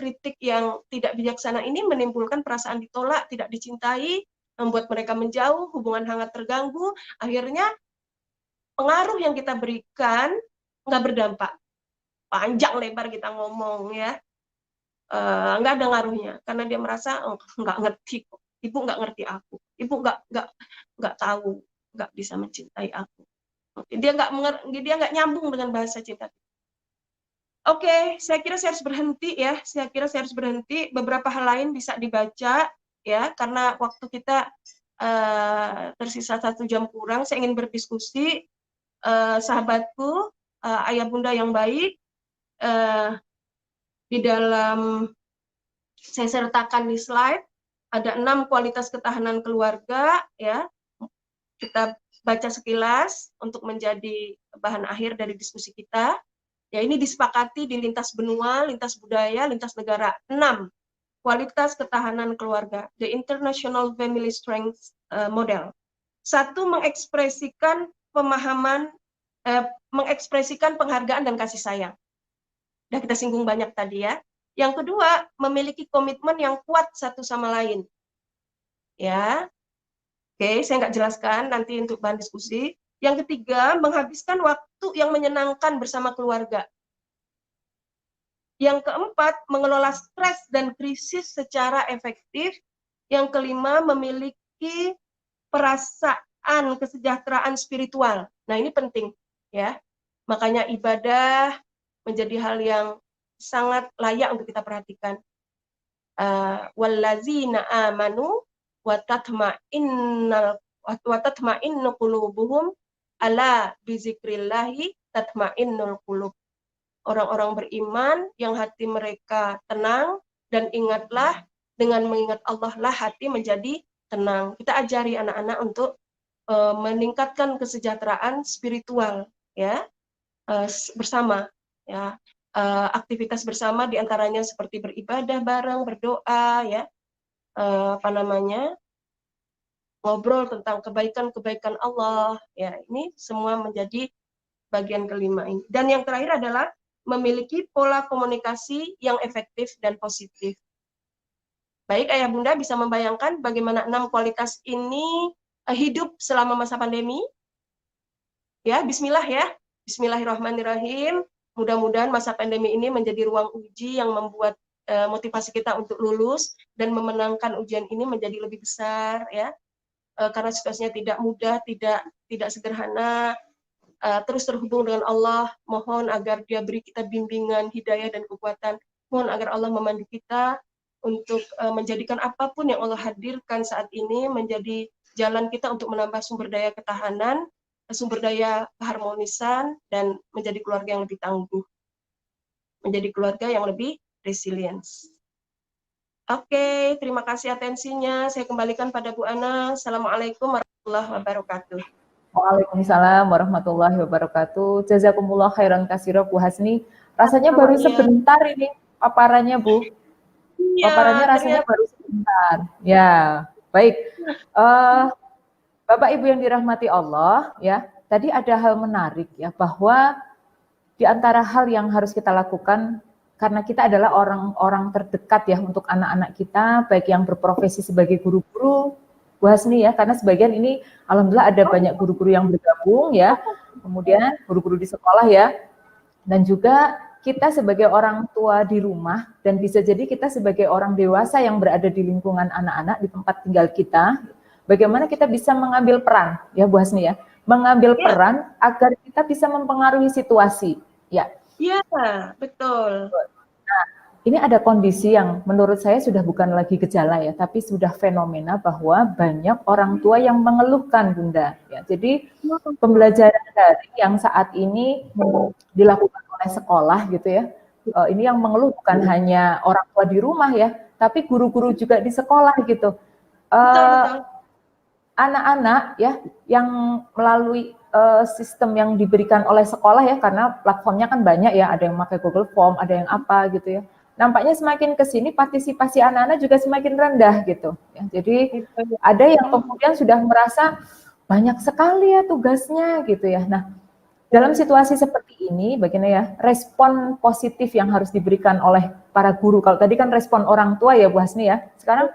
kritik yang tidak bijaksana ini menimbulkan perasaan ditolak, tidak dicintai, membuat mereka menjauh, hubungan hangat terganggu, akhirnya pengaruh yang kita berikan nggak berdampak. Panjang lebar kita ngomong ya, nggak ada ngaruhnya karena dia merasa nggak ngerti kok, ibu nggak ngerti aku, ibu nggak tahu, nggak bisa mencintai aku, dia nggak nyambung dengan bahasa cinta. Oke, saya kira saya harus berhenti ya, beberapa hal lain bisa dibaca ya karena waktu kita tersisa 1 jam kurang. Saya ingin berdiskusi, sahabatku, ayah bunda yang baik, di dalam saya sertakan di slide ada 6 kualitas ketahanan keluarga ya. Kita baca sekilas untuk menjadi bahan akhir dari diskusi kita. Ya ini disepakati di lintas benua, lintas budaya, lintas negara. 6 kualitas ketahanan keluarga, the International Family Strength Model. 1, mengekspresikan pemahaman mengekspresikan penghargaan dan kasih sayang. Udah kita singgung banyak tadi ya. Yang kedua, memiliki komitmen yang kuat satu sama lain. Ya, oke, saya nggak jelaskan nanti untuk bahan diskusi. Yang ketiga, menghabiskan waktu yang menyenangkan bersama keluarga. Yang keempat, mengelola stres dan krisis secara efektif. Yang kelima, memiliki perasaan kesejahteraan spiritual. Nah, ini penting ya. Makanya ibadah menjadi hal yang sangat layak untuk kita perhatikan. Wallazina amanu wa tatma'innu qulubuhum ala bizikrillahi tatma'innul qulub. Orang-orang beriman yang hati mereka tenang, dan ingatlah, dengan mengingat Allah lah hati menjadi tenang. Kita ajari anak-anak untuk meningkatkan kesejahteraan spiritual ya, bersama ya. Aktivitas bersama diantaranya seperti beribadah bareng, berdoa ya, ngobrol tentang kebaikan-kebaikan Allah ya. Ini semua menjadi bagian kelima ini. Dan yang terakhir adalah memiliki pola komunikasi yang efektif dan positif. Baik, Ayah Bunda bisa membayangkan bagaimana 6 kualitas ini hidup selama masa pandemi? Ya, bismillah ya. Bismillahirrahmanirrahim. Mudah-mudahan masa pandemi ini menjadi ruang uji yang membuat motivasi kita untuk lulus dan memenangkan ujian ini menjadi lebih besar ya. Karena situasinya tidak mudah, tidak sederhana. Terus terhubung dengan Allah, mohon agar Dia beri kita bimbingan, hidayah dan kekuatan. Mohon agar Allah memandu kita untuk menjadikan apapun yang Allah hadirkan saat ini menjadi jalan kita untuk menambah sumber daya ketahanan, sumber daya keharmonisan, dan menjadi keluarga yang lebih tangguh, menjadi keluarga yang lebih resilience. Oke, terima kasih atensinya. Saya kembalikan pada Bu Ana. Assalamualaikum warahmatullahi wabarakatuh. Waalaikumsalam warahmatullahi wabarakatuh. Jazakumullah khairan katsira Bu Hasni. Rasanya baru sebentar ini paparannya Bu. Iya, paparannya rasanya baru sebentar. Ya, baik. Bapak Ibu yang dirahmati Allah, ya. Tadi ada hal menarik ya, bahwa di antara hal yang harus kita lakukan, karena kita adalah orang-orang terdekat ya untuk anak-anak kita, baik yang berprofesi sebagai guru-guru, Bu Hasni ya, karena sebagian ini alhamdulillah ada banyak guru-guru yang bergabung ya, kemudian guru-guru di sekolah ya, dan juga kita sebagai orang tua di rumah, dan bisa jadi kita sebagai orang dewasa yang berada di lingkungan anak-anak, di tempat tinggal kita, bagaimana kita bisa mengambil peran ya Bu Hasni ya, mengambil peran agar kita bisa mempengaruhi situasi ya. Iya, betul. Nah, ini ada kondisi yang menurut saya sudah bukan lagi gejala ya, tapi sudah fenomena bahwa banyak orang tua yang mengeluhkan Bunda. Ya, jadi pembelajaran daring yang saat ini dilakukan oleh sekolah gitu ya, ini yang mengeluh bukan hanya orang tua di rumah ya, tapi guru-guru juga di sekolah gitu. Betul. Anak-anak ya yang melalui sistem yang diberikan oleh sekolah ya, karena platformnya kan banyak ya, ada yang pakai Google Form, ada yang apa gitu ya. Nampaknya semakin ke sini partisipasi anak-anak juga semakin rendah gitu. Ya, jadi ada yang kemudian sudah merasa banyak sekali ya tugasnya gitu ya. Nah, dalam situasi seperti ini, bagaimana ya respon positif yang harus diberikan oleh para guru? Kalau tadi kan respon orang tua ya Bu Hasni ya, sekarang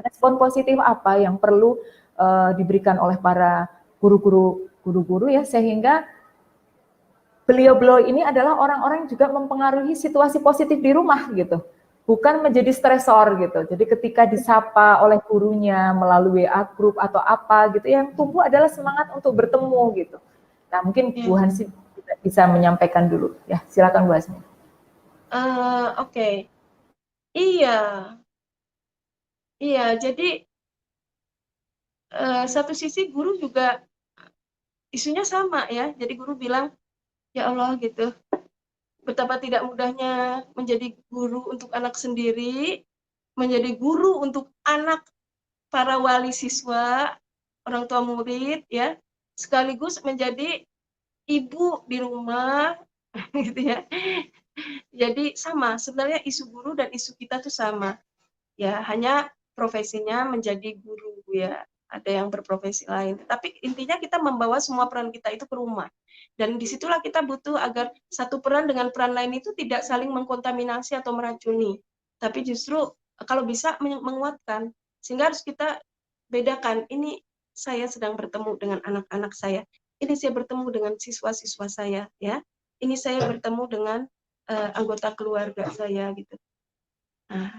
respon positif apa yang perlu diberikan oleh para guru-guru ya, sehingga beliau-beliau ini adalah orang-orang yang juga mempengaruhi situasi positif di rumah gitu, bukan menjadi stresor gitu. Jadi ketika disapa oleh gurunya melalui WA group atau apa gitu, yang tumbuh adalah semangat untuk bertemu gitu. Nah, mungkin Bu Hansi bisa menyampaikan dulu ya, silakan Bu Hasni. Oke. Iya, jadi satu sisi guru juga isunya sama ya. Jadi guru bilang, ya Allah gitu, betapa tidak mudahnya menjadi guru untuk anak sendiri, menjadi guru untuk anak para wali siswa, orang tua murid ya, sekaligus menjadi ibu di rumah gitu ya. Jadi sama, sebenarnya isu guru dan isu kita tuh sama. Ya, hanya profesinya menjadi guru ya. Ada yang berprofesi lain. Tapi intinya kita membawa semua peran kita itu ke rumah. Dan disitulah kita butuh agar satu peran dengan peran lain itu tidak saling mengkontaminasi atau meracuni, tapi justru kalau bisa menguatkan. Sehingga harus kita bedakan, ini saya sedang bertemu dengan anak-anak saya, ini saya bertemu dengan siswa-siswa saya, ya, ini saya bertemu dengan anggota keluarga saya gitu. Nah,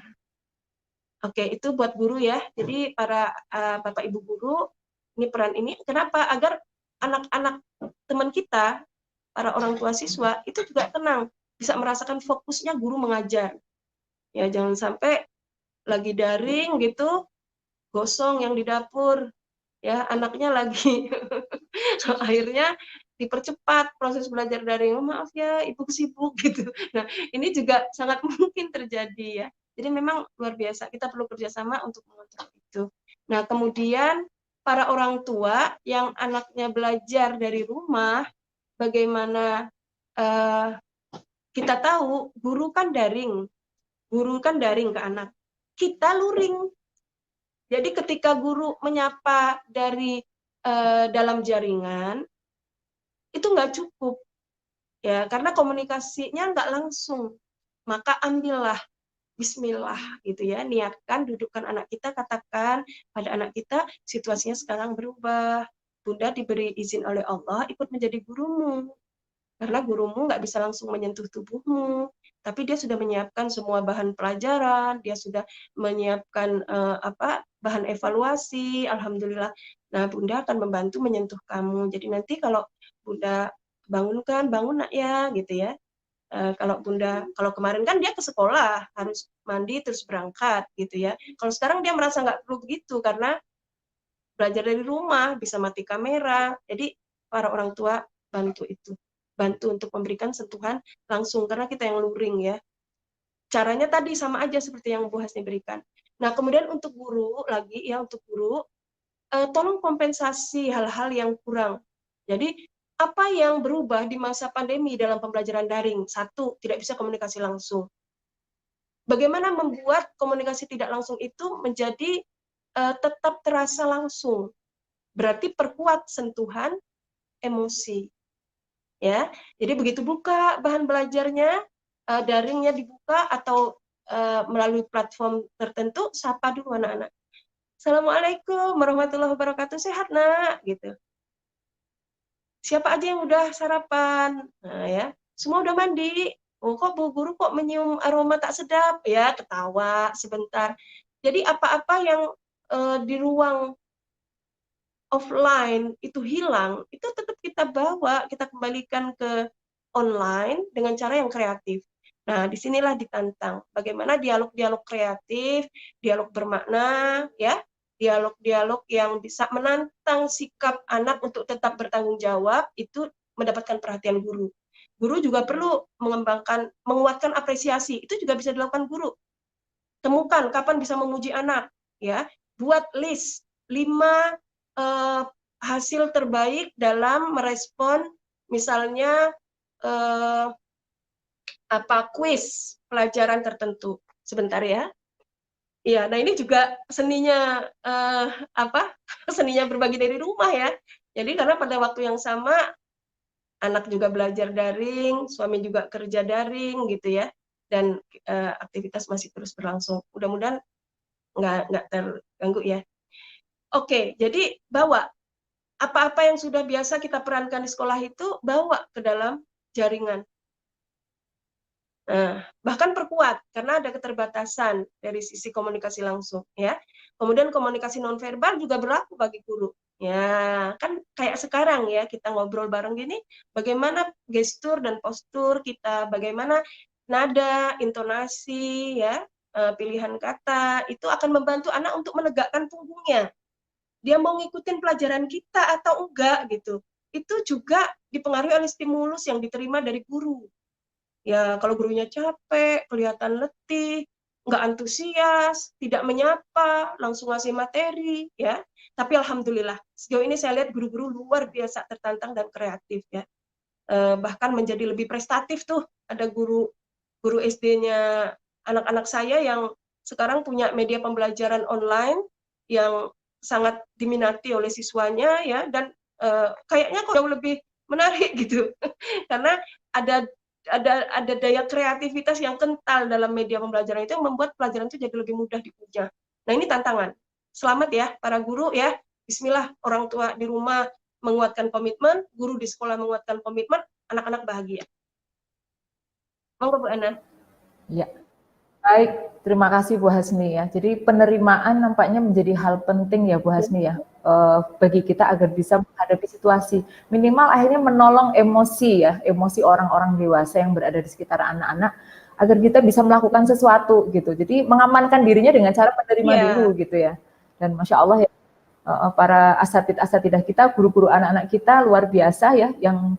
oke, itu buat guru ya. Jadi para Bapak Ibu guru, ini peran ini kenapa? Agar anak-anak teman kita, para orang tua siswa itu juga tenang, bisa merasakan fokusnya guru mengajar. Ya, jangan sampai lagi daring gitu, gosong yang di dapur, ya anaknya lagi akhirnya dipercepat proses belajar daring. Oh, maaf ya, ibu sibuk gitu. Nah, ini juga sangat mungkin terjadi ya. Jadi memang luar biasa, kita perlu kerjasama untuk mengontrol itu. Nah, kemudian para orang tua yang anaknya belajar dari rumah, bagaimana kita tahu guru kan daring ke anak. Kita luring. Jadi ketika guru menyapa dari dalam jaringan, itu nggak cukup. Ya, karena komunikasinya nggak langsung. Maka ambillah Bismillah gitu ya, niatkan, dudukkan anak kita, katakan pada anak kita, situasinya sekarang berubah. Bunda diberi izin oleh Allah ikut menjadi gurumu. Karena gurumu nggak bisa langsung menyentuh tubuhmu, tapi dia sudah menyiapkan semua bahan pelajaran, dia sudah menyiapkan bahan evaluasi, alhamdulillah. Nah, Bunda akan membantu menyentuh kamu. Jadi nanti kalau Bunda bangunkan, bangun nak ya, gitu ya. Kalau kemarin kan dia ke sekolah, harus mandi terus berangkat, gitu ya. Kalau sekarang dia merasa nggak perlu begitu, karena belajar dari rumah, bisa mati kamera. Jadi para orang tua bantu itu. Bantu untuk memberikan sentuhan langsung, karena kita yang luring ya. Caranya tadi sama aja seperti yang Bu Hasni berikan. Nah, kemudian untuk guru lagi ya, untuk guru, tolong kompensasi hal-hal yang kurang. Jadi, apa yang berubah di masa pandemi dalam pembelajaran daring? Satu, tidak bisa komunikasi langsung. Bagaimana membuat komunikasi tidak langsung itu menjadi tetap terasa langsung? Berarti perkuat sentuhan emosi. Ya, jadi begitu buka bahan belajarnya, daringnya dibuka atau melalui platform tertentu, sapa dulu anak-anak. Assalamualaikum warahmatullahi wabarakatuh, sehat nak, gitu. Siapa aja yang udah sarapan? Nah ya, semua udah mandi. Oh, kok Bu Guru kok menyium aroma tak sedap? Ya, ketawa sebentar. Jadi apa-apa yang di ruang offline itu hilang, itu tetap kita bawa, kita kembalikan ke online dengan cara yang kreatif. Nah, disinilah ditantang. Bagaimana dialog-dialog kreatif, dialog bermakna, ya, dialog-dialog yang bisa menantang sikap anak untuk tetap bertanggung jawab, itu mendapatkan perhatian guru. Guru juga perlu menguatkan apresiasi, itu juga bisa dilakukan guru. Temukan kapan bisa memuji anak, ya. Buat list 5 hasil terbaik dalam merespon misalnya kuis pelajaran tertentu. Sebentar ya. Iya, nah ini juga seninya seninya berbagi dari rumah ya. Jadi karena pada waktu yang sama anak juga belajar daring, suami juga kerja daring gitu ya. Dan aktivitas masih terus berlangsung. Mudah-mudahan nggak terganggu ya. Oke, jadi bawa apa-apa yang sudah biasa kita perankan di sekolah itu bawa ke dalam jaringan. Nah, bahkan perkuat karena ada keterbatasan dari sisi komunikasi langsung ya. Kemudian komunikasi nonverbal juga berlaku bagi guru. Ya, kan kayak sekarang ya kita ngobrol bareng gini, bagaimana gestur dan postur kita, bagaimana nada, intonasi ya, pilihan kata itu akan membantu anak untuk menegakkan punggungnya. Dia mau ngikutin pelajaran kita atau enggak gitu. Itu juga dipengaruhi oleh stimulus yang diterima dari guru. Ya, kalau gurunya capek, kelihatan letih, nggak antusias, tidak menyapa, langsung ngasih materi, ya. Tapi alhamdulillah, sejauh ini saya lihat guru-guru luar biasa tertantang dan kreatif, ya. Bahkan menjadi lebih prestatif tuh. Ada guru SD-nya anak-anak saya yang sekarang punya media pembelajaran online yang sangat diminati oleh siswanya, ya. Dan kayaknya kok jauh lebih menarik gitu. Karena ada daya kreativitas yang kental dalam media pembelajaran itu yang membuat pelajaran itu jadi lebih mudah dipuja. Nah, ini tantangan. Selamat ya para guru ya. Bismillah, orang tua di rumah menguatkan komitmen, guru di sekolah menguatkan komitmen, anak-anak bahagia. Monggo Bu Ana. Ya, baik. Terima kasih Bu Hasni ya. Jadi penerimaan nampaknya menjadi hal penting ya Bu Hasni ya, bagi kita agar bisa menghadapi situasi. Minimal akhirnya menolong emosi ya, emosi orang-orang dewasa yang berada di sekitar anak-anak, agar kita bisa melakukan sesuatu gitu. Jadi mengamankan dirinya dengan cara menerima dulu gitu ya. Dan Masya Allah ya, para asatid-asatidah kita, guru-guru anak-anak kita luar biasa ya, yang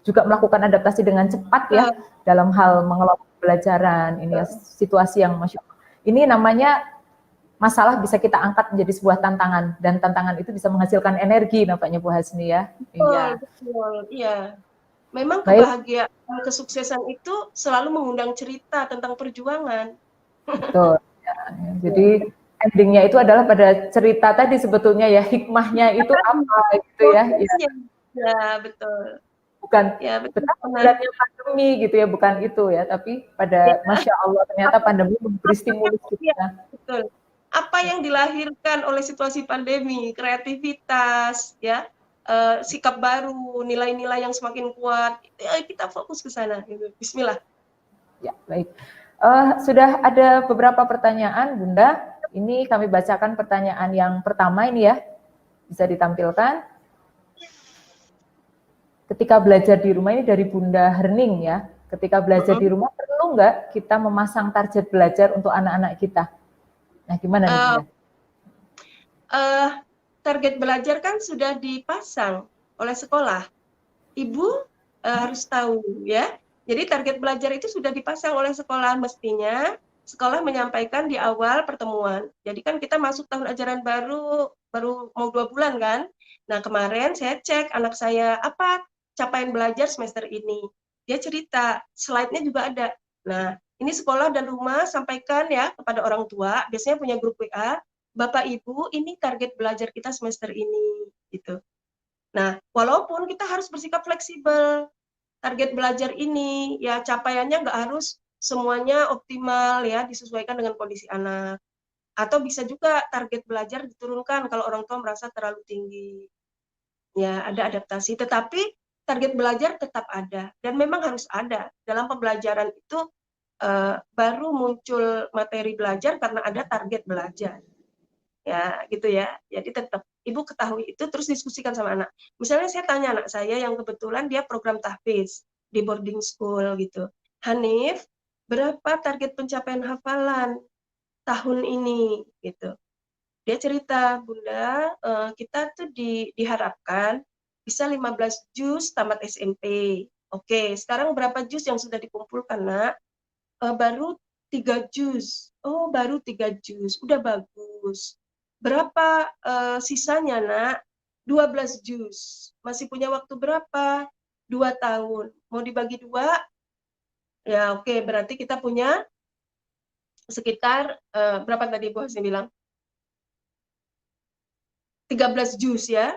juga melakukan adaptasi dengan cepat ya dalam hal mengelola pembelajaran. Ini ya situasi yang Masya Allah. Ini namanya masalah bisa kita angkat menjadi sebuah tantangan, dan tantangan itu bisa menghasilkan energi nampaknya Bu Hasni ya. Iya. Betul, iya. Memang kebahagiaan, kesuksesan itu selalu mengundang cerita tentang perjuangan. Betul. Ya. Jadi endingnya itu adalah pada cerita tadi sebetulnya ya, hikmahnya itu apa gitu ya. Ya, betul. Bukan ya, beratnya pandemi gitu ya, bukan itu ya, tapi pada Masya Allah ternyata pandemi memberi stimulus kita. Betul. Apa yang dilahirkan oleh situasi pandemi, kreativitas, ya, sikap baru, nilai-nilai yang semakin kuat, ya, kita fokus ke sana. Gitu. Bismillah. Ya, baik. Sudah ada beberapa pertanyaan, Bunda. Ini kami bacakan pertanyaan yang pertama ini ya, bisa ditampilkan. Ketika belajar di rumah, ini dari Bunda Herning ya. Ketika belajar di rumah, perlu nggak kita memasang target belajar untuk anak-anak kita? Nah, gimana nih Bunda? Target belajar kan sudah dipasang oleh sekolah. Ibu harus tahu ya. Jadi target belajar itu sudah dipasang oleh sekolah, mestinya sekolah menyampaikan di awal pertemuan. Jadi kan kita masuk tahun ajaran baru mau 2 bulan kan. Nah, kemarin saya cek anak saya apa capaian belajar semester ini. Dia cerita, slide-nya juga ada. Nah, ini sekolah dan rumah sampaikan ya kepada orang tua, biasanya punya grup WA, Bapak Ibu, ini target belajar kita semester ini gitu. Nah, walaupun kita harus bersikap fleksibel, target belajar ini ya capaiannya nggak harus semuanya optimal ya, disesuaikan dengan kondisi anak. Atau bisa juga target belajar diturunkan kalau orang tua merasa terlalu tinggi. Ya, ada adaptasi, tetapi target belajar tetap ada dan memang harus ada. Dalam pembelajaran itu baru muncul materi belajar karena ada target belajar. Ya, gitu ya. Jadi tetap Ibu ketahui itu, terus diskusikan sama anak. Misalnya saya tanya anak saya yang kebetulan dia program tahfiz di boarding school gitu. Hanif, berapa target pencapaian hafalan tahun ini gitu. Dia cerita, Bunda, kita tuh diharapkan bisa 15 juz tamat SMP. Oke, sekarang berapa juz yang sudah dikumpulkan, Nak? Baru 3 juz. Oh, baru 3 juz. Udah bagus. Berapa sisanya, Nak? 12 juz. Masih punya waktu berapa? 2 tahun. Mau dibagi 2? Ya, oke. Berarti kita punya sekitar berapa tadi Bu Hasni bilang? 13 juz ya.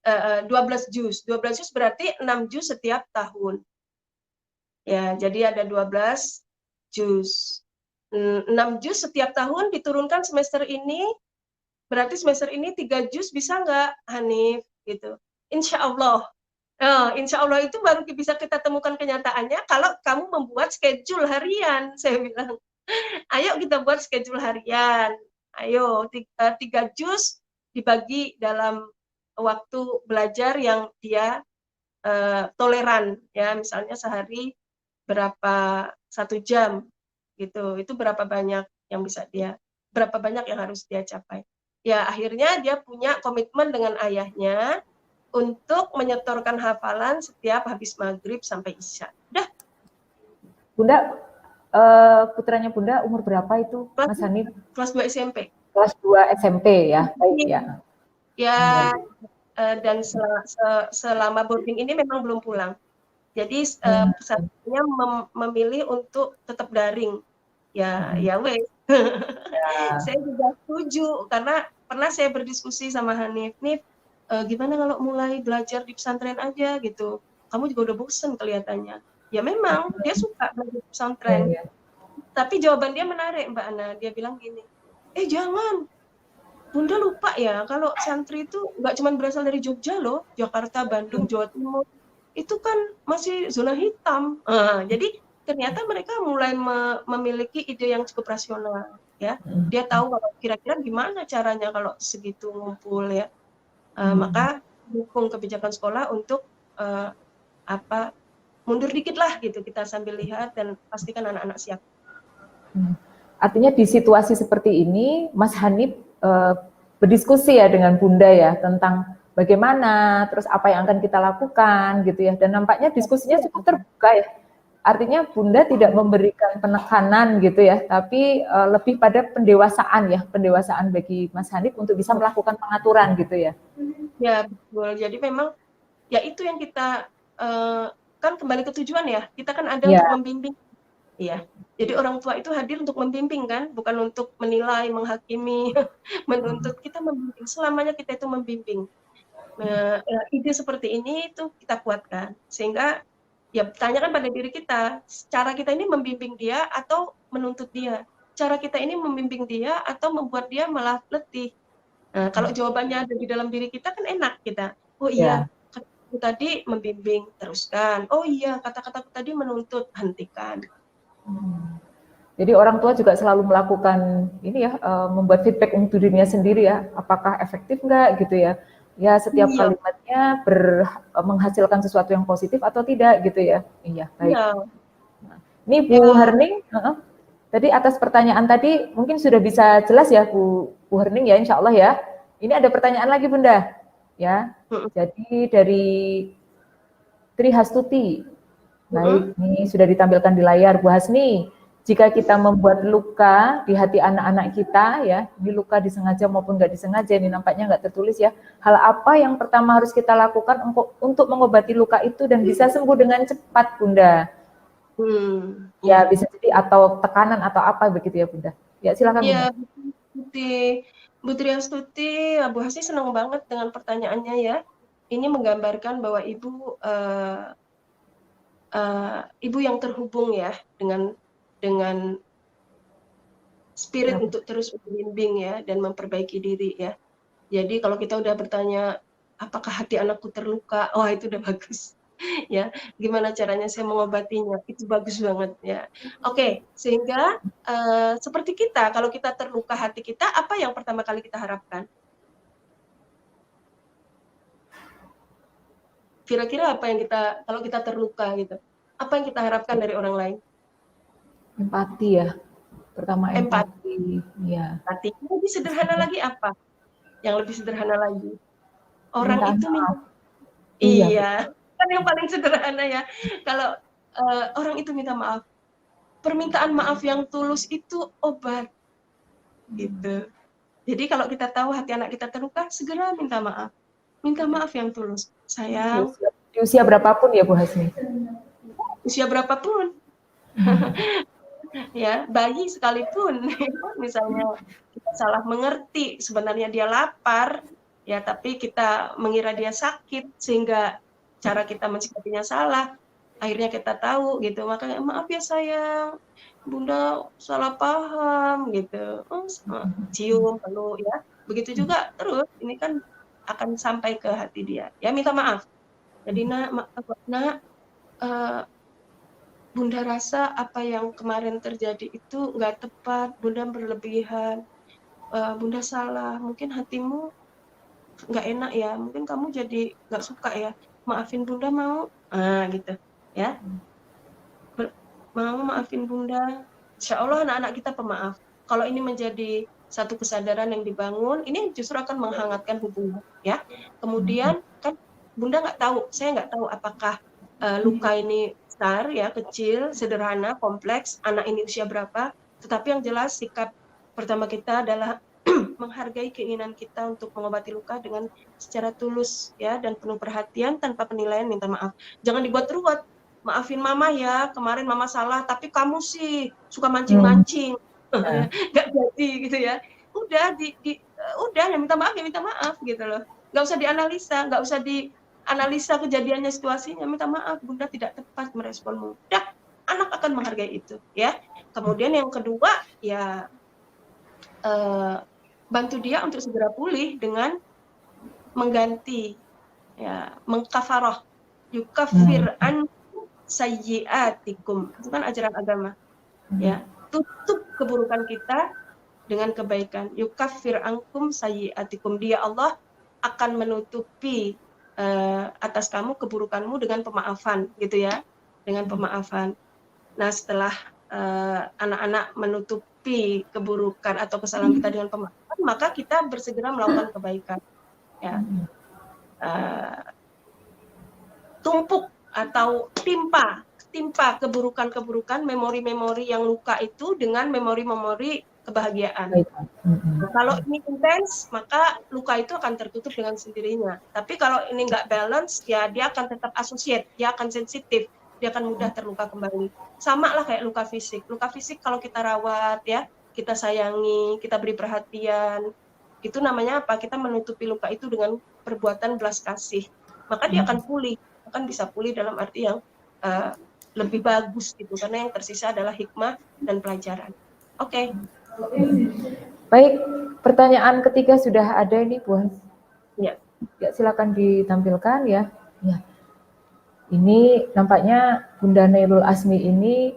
12 juz. 12 juz berarti 6 juz setiap tahun. Ya, jadi ada 12 juz. 6 juz setiap tahun diturunkan semester ini, berarti semester ini 3 juz bisa nggak, Hanif? Gitu. Insya Allah. Insya Allah itu baru bisa kita temukan kenyataannya kalau kamu membuat schedule harian, saya bilang. Ayo kita buat schedule harian. Ayo, 3 juz dibagi dalam waktu belajar yang dia toleran. Ya, misalnya sehari berapa 1 jam gitu. Itu berapa banyak yang bisa berapa banyak yang harus dia capai. Ya, akhirnya dia punya komitmen dengan ayahnya untuk menyetorkan hafalan setiap habis maghrib sampai isya. Udah. Bunda, putranya Bunda umur berapa itu, Mas Hanif? Kelas 2 SMP. Kelas 2 SMP ya, baik ya. Ya, dan selama boarding ini memang belum pulang. Jadi pesantrennya memilih untuk tetap daring. Ya wes. Saya juga setuju karena pernah saya berdiskusi sama Hanif, Nif, gimana kalau mulai belajar di pesantren aja gitu. kamu juga udah bosen kelihatannya. Ya memang dia suka belajar Ya, pesantren, ya. tapi jawaban dia menarik Mbak Ana. Dia bilang gini, jangan, Bunda lupa ya kalau santri itu nggak cuma berasal dari Jogja loh, Jakarta, Bandung, Jawa Timur, itu kan masih zona hitam. Jadi ternyata mereka mulai memiliki ide yang cukup rasional, ya. Dia tahu kalau kira-kira gimana caranya kalau segitu ngumpul ya. Maka dukung kebijakan sekolah untuk mundur dikit lah gitu, kita sambil lihat dan pastikan anak-anak siap. Artinya di situasi seperti ini, Mas Hanif berdiskusi ya dengan Bunda ya tentang bagaimana, terus apa yang akan kita lakukan gitu ya. Dan nampaknya diskusinya cukup terbuka ya. Artinya Bunda tidak memberikan penekanan gitu ya, tapi lebih pada pendewasaan ya, pendewasaan bagi Mas Hanif untuk bisa melakukan pengaturan gitu ya. Ya betul. Jadi memang ya itu yang kita kan kembali ke tujuan ya. Kita kan ada untuk membimbing. Iya. Jadi orang tua itu hadir untuk membimbing kan, bukan untuk menilai, menghakimi, menuntut. Kita membimbing. Selamanya kita itu membimbing. Ide seperti ini itu kita kuatkan. Sehingga ya tanyakan pada diri kita, cara kita ini membimbing dia atau menuntut dia? Cara kita ini membimbing dia atau membuat dia malah letih? Kalau jawabannya ada di dalam diri kita kan enak kita. Oh iya, kata-kataku tadi membimbing, teruskan. Oh iya, kata-kataku tadi menuntut, hentikan. Jadi orang tua juga selalu melakukan ini ya, membuat feedback untuk dirinya sendiri ya, apakah efektif nggak gitu ya. Ya setiap kalimatnya menghasilkan sesuatu yang positif atau tidak gitu ya. Iya, baik. Ini Bu Herning, tadi atas pertanyaan tadi mungkin sudah bisa jelas ya Bu Herning ya, insya Allah ya. Ini ada pertanyaan lagi Bunda, ya. Jadi dari Tri Hastuti, baik, ini sudah ditampilkan di layar Bu Hasni. Jika kita membuat luka di hati anak-anak kita, ya, ini luka disengaja maupun nggak disengaja, ini nampaknya nggak tertulis ya. Hal apa yang pertama harus kita lakukan untuk mengobati luka itu dan bisa sembuh dengan cepat, Bunda? Ya, bisa jadi atau tekanan atau apa begitu ya, Bunda. Ya, silakan Bunda. Ya, Bu Tri Astuti, Bu Hasni senang banget dengan pertanyaannya ya. Ini menggambarkan bahwa ibu yang terhubung ya dengan spirit untuk terus membimbing ya dan memperbaiki diri ya. Jadi kalau kita udah bertanya apakah hati anakku terluka, wah itu udah bagus ya. Gimana caranya saya mengobatinya, itu bagus banget ya. Oke, sehingga seperti kita, kalau kita terluka hati kita, apa yang pertama kali kita harapkan? Kira-kira apa yang kita, kalau kita terluka gitu, apa yang kita harapkan dari orang lain? Empati ya, pertama empati. Ya. Empati. Lebih sederhana lagi apa? Yang lebih sederhana lagi, orang itu minta. Iya, kan yang paling sederhana ya. Kalau orang itu minta maaf, permintaan maaf yang tulus itu obat, gitu. Jadi kalau kita tahu hati anak kita terluka, segera minta maaf yang tulus. Sayang. Di usia berapapun ya Bu Hasni? Usia berapapun. Ya, bayi sekalipun, misalnya kita salah mengerti, sebenarnya dia lapar, ya tapi kita mengira dia sakit, sehingga cara kita mensikapinya salah, akhirnya kita tahu gitu, makanya maaf ya sayang, Bunda salah paham gitu, cium, peluk ya, begitu juga terus, ini kan akan sampai ke hati dia, ya minta maaf. Jadi nak, Bunda rasa apa yang kemarin terjadi itu nggak tepat, Bunda berlebihan, Bunda salah, mungkin hatimu nggak enak ya, mungkin kamu jadi nggak suka ya, maafin Bunda mau? Gitu ya. Mau maafin Bunda, insya Allah anak-anak kita pemaaf. Kalau ini menjadi satu kesadaran yang dibangun, ini justru akan menghangatkan hubungan ya. Kemudian kan Bunda nggak tahu, saya nggak tahu apakah luka ini besar ya, kecil, sederhana, kompleks, anak ini usia berapa, tetapi yang jelas sikap pertama kita adalah menghargai keinginan kita untuk mengobati luka dengan secara tulus ya dan penuh perhatian tanpa penilaian, minta maaf. Jangan dibuat ruwet. Maafin mama ya, kemarin mama salah, tapi kamu sih suka mancing-mancing. Nggak jadi gitu ya. Udah udah ya minta maaf gitu loh. Nggak usah dianalisa, nggak usah analisa kejadiannya, situasinya, minta maaf Bunda tidak tepat meresponmu. Dah, anak akan menghargai itu, ya. Kemudian yang kedua, ya bantu dia untuk segera pulih dengan mengganti, ya, mengkafarah, yukaffir an sayyiatikum. Itu kan ajaran agama, ya. Tutup keburukan kita dengan kebaikan. Yukaffir ankum sayyiatikum. Dia Allah akan menutupi atas kamu keburukanmu dengan pemaafan, gitu ya, dengan pemaafan. Nah, setelah anak-anak menutupi keburukan atau kesalahan kita dengan pemaafan, maka kita bersegera melakukan kebaikan. Ya, tumpuk atau timpa keburukan-keburukan, memori-memori yang luka itu dengan memori-memori kebahagiaan. Kalau ini intens, maka luka itu akan tertutup dengan sendirinya. Tapi kalau ini nggak balance, ya dia akan tetap associate, dia akan sensitif, dia akan mudah terluka kembali. Sama lah kayak luka fisik. Luka fisik kalau kita rawat, ya, kita sayangi, kita beri perhatian, itu namanya apa? Kita menutupi luka itu dengan perbuatan belas kasih. Maka dia akan pulih, akan bisa pulih dalam arti yang lebih bagus gitu, karena yang tersisa adalah hikmah dan pelajaran. Oke. Baik, pertanyaan ketiga sudah ada ini, Bu. Ya. Ya, silakan ditampilkan ya. Ya. Ini nampaknya Bunda Nailul Azmi ini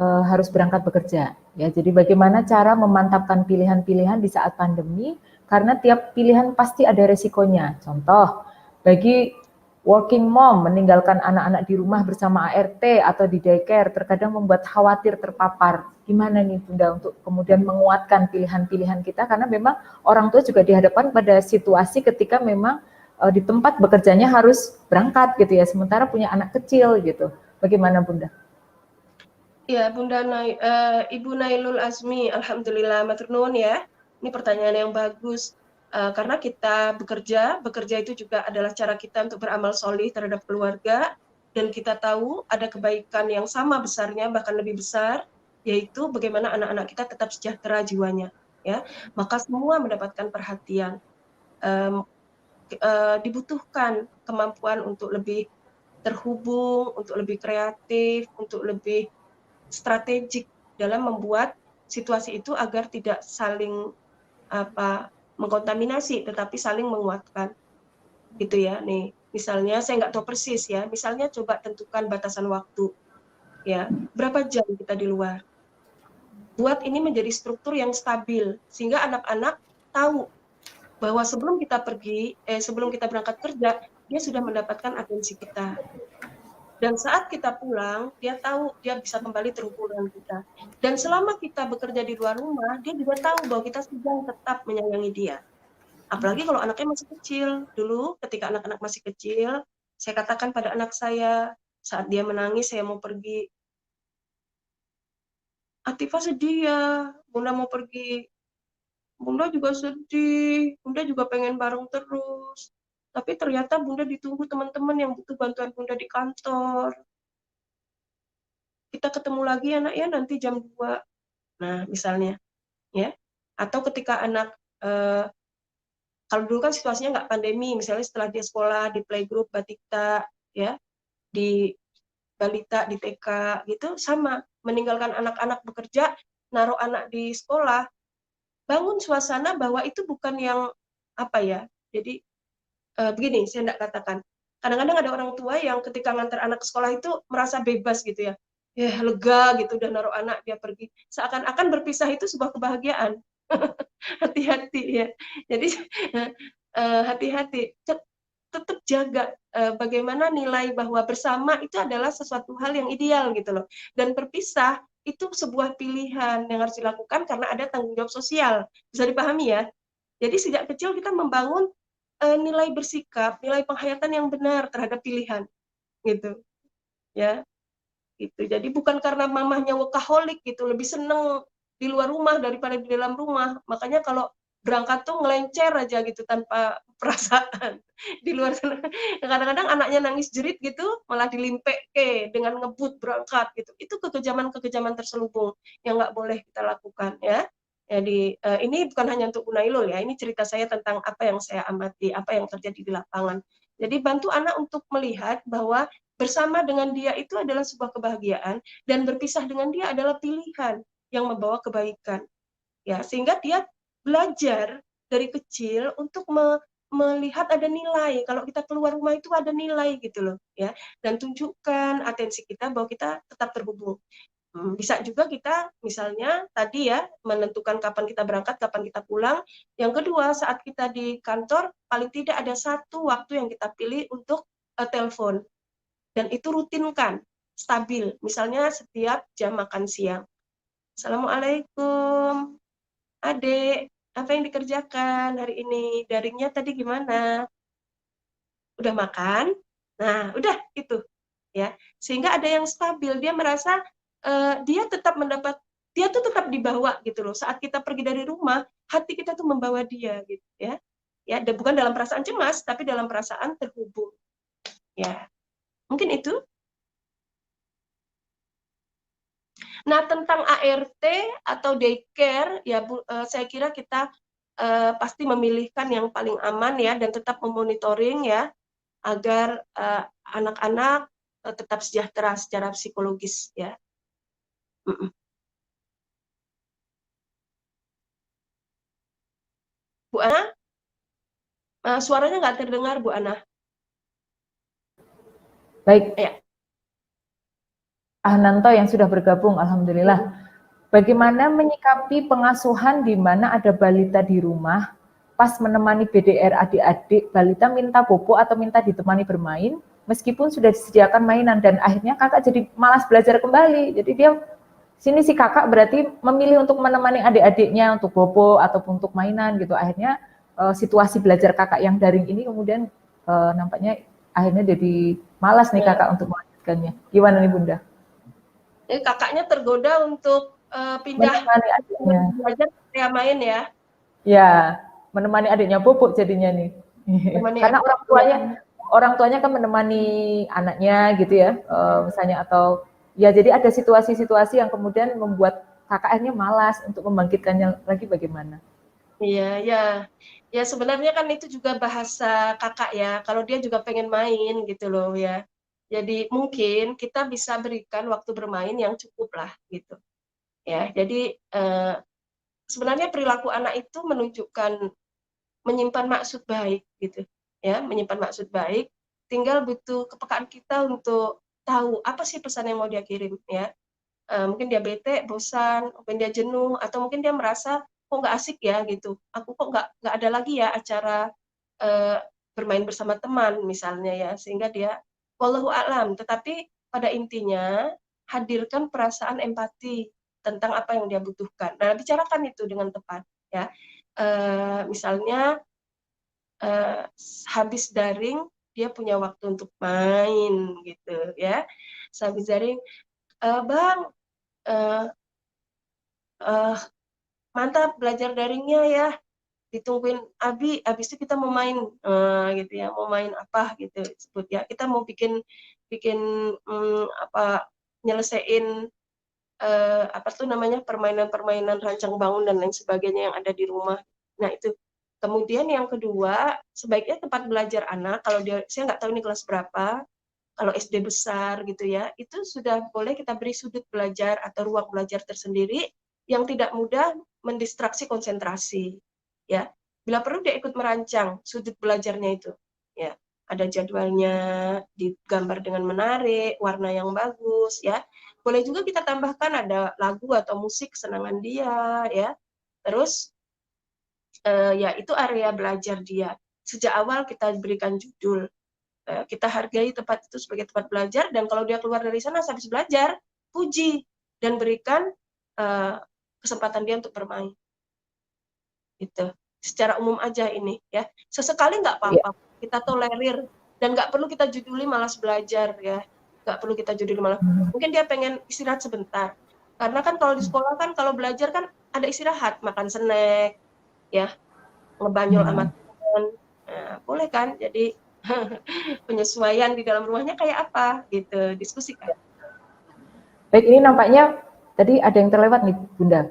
harus berangkat bekerja. Ya, jadi bagaimana cara memantapkan pilihan-pilihan di saat pandemi? Karena tiap pilihan pasti ada resikonya. Contoh, bagi working mom meninggalkan anak-anak di rumah bersama ART atau di daycare terkadang membuat khawatir terpapar. Gimana nih Bunda untuk kemudian menguatkan pilihan-pilihan kita, karena memang orang tua juga dihadapkan pada situasi ketika memang di tempat bekerjanya harus berangkat gitu ya, sementara punya anak kecil gitu. Bagaimana Bunda? Ya, Ibu Nailul Azmi, alhamdulillah, matur nuwun ya. Ini pertanyaan yang bagus. Karena kita bekerja itu juga adalah cara kita untuk beramal solih terhadap keluarga, dan kita tahu ada kebaikan yang sama besarnya, bahkan lebih besar, yaitu bagaimana anak-anak kita tetap sejahtera jiwanya, ya. Maka semua mendapatkan perhatian. Dibutuhkan kemampuan untuk lebih terhubung, untuk lebih kreatif, untuk lebih strategik dalam membuat situasi itu agar tidak saling mengkontaminasi, tetapi saling menguatkan, gitu ya. Nih, misalnya saya nggak tahu persis ya, misalnya coba tentukan batasan waktu, ya, berapa jam kita di luar. Buat ini menjadi struktur yang stabil, sehingga anak-anak tahu bahwa sebelum kita berangkat kerja, dia sudah mendapatkan atensi kita. Dan saat kita pulang, dia tahu dia bisa kembali terhubung dengan kita. Dan selama kita bekerja di luar rumah, dia juga tahu bahwa kita sedang tetap menyayangi dia. Apalagi kalau anaknya masih kecil. Dulu ketika anak-anak masih kecil, saya katakan pada anak saya, saat dia menangis, saya mau pergi. Atifah sedih ya, Bunda mau pergi. Bunda juga sedih, Bunda juga pengen bareng terus. Tapi ternyata Bunda ditunggu teman-teman yang butuh bantuan Bunda di kantor. Kita ketemu lagi anak ya nanti jam 2. Nah, misalnya, ya. Atau ketika anak, kalau dulu kan situasinya nggak pandemi, misalnya setelah dia sekolah di playgroup, Batikta, ya, di balita, di TK, gitu, sama. Meninggalkan anak-anak bekerja, naruh anak di sekolah, bangun suasana bahwa itu bukan yang, jadi, begini, saya nggak katakan. Kadang-kadang ada orang tua yang ketika ngantar anak ke sekolah itu merasa bebas gitu ya. Ya, lega gitu, udah naruh anak, dia pergi. Seakan-akan berpisah itu sebuah kebahagiaan. Hati-hati ya. Jadi hati-hati. Tetap jaga bagaimana nilai bahwa bersama itu adalah sesuatu hal yang ideal gitu loh. Dan berpisah itu sebuah pilihan yang harus dilakukan karena ada tanggung jawab sosial. Bisa dipahami ya. Jadi sejak kecil kita membangun nilai bersikap, nilai penghayatan yang benar terhadap pilihan, gitu, ya, gitu. Jadi bukan karena mamahnya workaholic gitu, lebih seneng di luar rumah daripada di dalam rumah. Makanya kalau berangkat tuh ngelencer aja gitu tanpa perasaan. Di luar sana, kadang-kadang anaknya nangis jerit gitu, malah dilimpek dengan ngebut berangkat gitu. Itu kekejaman-kekejaman terselubung yang nggak boleh kita lakukan ya. Jadi ini bukan hanya untuk Unailul ya, ini cerita saya tentang apa yang saya amati, apa yang terjadi di lapangan. Jadi bantu anak untuk melihat bahwa bersama dengan dia itu adalah sebuah kebahagiaan dan berpisah dengan dia adalah pilihan yang membawa kebaikan. Ya, sehingga dia belajar dari kecil untuk melihat ada nilai. Kalau kita keluar rumah itu ada nilai gitu loh, ya. Dan tunjukkan atensi kita bahwa kita tetap terhubung. Bisa juga kita misalnya tadi ya menentukan kapan kita berangkat, kapan kita pulang. Yang kedua, saat kita di kantor paling tidak ada satu waktu yang kita pilih untuk telepon, dan itu rutinkan, stabil. Misalnya setiap jam makan siang. Assalamualaikum, Adek, apa yang dikerjakan hari ini? Daringnya tadi gimana? Udah makan? Nah, udah itu ya. Sehingga ada yang stabil, dia merasa dia tetap mendapat, dia tuh tetap dibawa gitu loh. Saat kita pergi dari rumah, hati kita tuh membawa dia gitu ya. Ya, dan bukan dalam perasaan cemas, tapi dalam perasaan terhubung. Ya, mungkin itu. Nah, tentang ART atau daycare, ya Bu, saya kira kita pasti memilihkan yang paling aman ya, dan tetap memonitoring ya, agar anak-anak tetap sejahtera secara psikologis ya. Bu Ana, suaranya nggak terdengar Bu Ana. Baik, Ya. Ahnanto yang sudah bergabung, alhamdulillah. Bagaimana menyikapi pengasuhan di mana ada balita di rumah, pas menemani BDR adik-adik, balita minta bobo atau minta ditemani bermain, meskipun sudah disediakan mainan, dan akhirnya kakak jadi malas belajar kembali. Jadi dia, sini si kakak berarti memilih untuk menemani adik-adiknya untuk bobo ataupun untuk mainan gitu. Akhirnya situasi belajar kakak yang daring ini kemudian nampaknya akhirnya jadi malas nih kakak untuk melanjutkannya. Gimana nih Bunda? Jadi kakaknya tergoda untuk pindah Menemani adiknya. belajar kayak main ya. Ya, menemani adiknya bobo jadinya nih. Karena orang tuanya kan menemani anaknya gitu ya, misalnya, atau ya jadi ada situasi-situasi yang kemudian membuat kakak akhirnya malas untuk membangkitkannya lagi, bagaimana? Iya, ya. Ya sebenarnya kan itu juga bahasa kakak ya, kalau dia juga pengen main gitu loh ya. Jadi mungkin kita bisa berikan waktu bermain yang cukup lah gitu. Ya, jadi sebenarnya perilaku anak itu menunjukkan menyimpan maksud baik gitu. Ya, menyimpan maksud baik, tinggal butuh kepekaan kita untuk tahu apa sih pesan yang mau dia kirim ya. Mungkin dia bete, bosan, mungkin dia jenuh, atau mungkin dia merasa kok nggak asik ya gitu. Aku kok nggak ada lagi ya acara bermain bersama teman misalnya ya, sehingga dia wallahu a'lam. Tetapi pada intinya hadirkan perasaan empati tentang apa yang dia butuhkan. Nah, bicarakan itu dengan tepat ya. Misalnya habis daring dia punya waktu untuk main gitu ya. Habis daring, Bang, uh, uh, mantap belajar daringnya ya, ditungguin Abi, abis itu kita mau main gitu ya, mau main apa gitu sebut ya, kita mau bikin bikin apa, nyelesain apa tuh namanya, permainan-permainan rancang bangun dan lain sebagainya yang ada di rumah. Nah itu. Kemudian yang kedua, sebaiknya tempat belajar anak, kalau dia, saya nggak tahu ini kelas berapa, kalau SD besar gitu ya, itu sudah boleh kita beri sudut belajar atau ruang belajar tersendiri yang tidak mudah mendistraksi konsentrasi. Ya, bila perlu dia ikut merancang sudut belajarnya itu. Ya, ada jadwalnya, digambar dengan menarik, warna yang bagus, ya. Boleh juga kita tambahkan ada lagu atau musik kesenangan dia, ya. Terus ya itu area belajar dia. Sejak awal kita berikan judul, kita hargai tempat itu sebagai tempat belajar, dan kalau dia keluar dari sana habis belajar, puji dan berikan kesempatan dia untuk bermain. Gitu. Secara umum aja ini ya. Sesekali nggak apa-apa, kita tolerir, dan nggak perlu kita juduli malas belajar ya. Nggak perlu kita juduli malas. Mungkin dia pengen istirahat sebentar. Karena kan kalau di sekolah kan kalau belajar kan ada istirahat, makan snack, ya, ngebanyol sama teman. Nah, boleh kan? Jadi penyesuaian di dalam rumahnya kayak apa gitu, diskusikan. Baik, ini nampaknya tadi ada yang terlewat nih Bunda.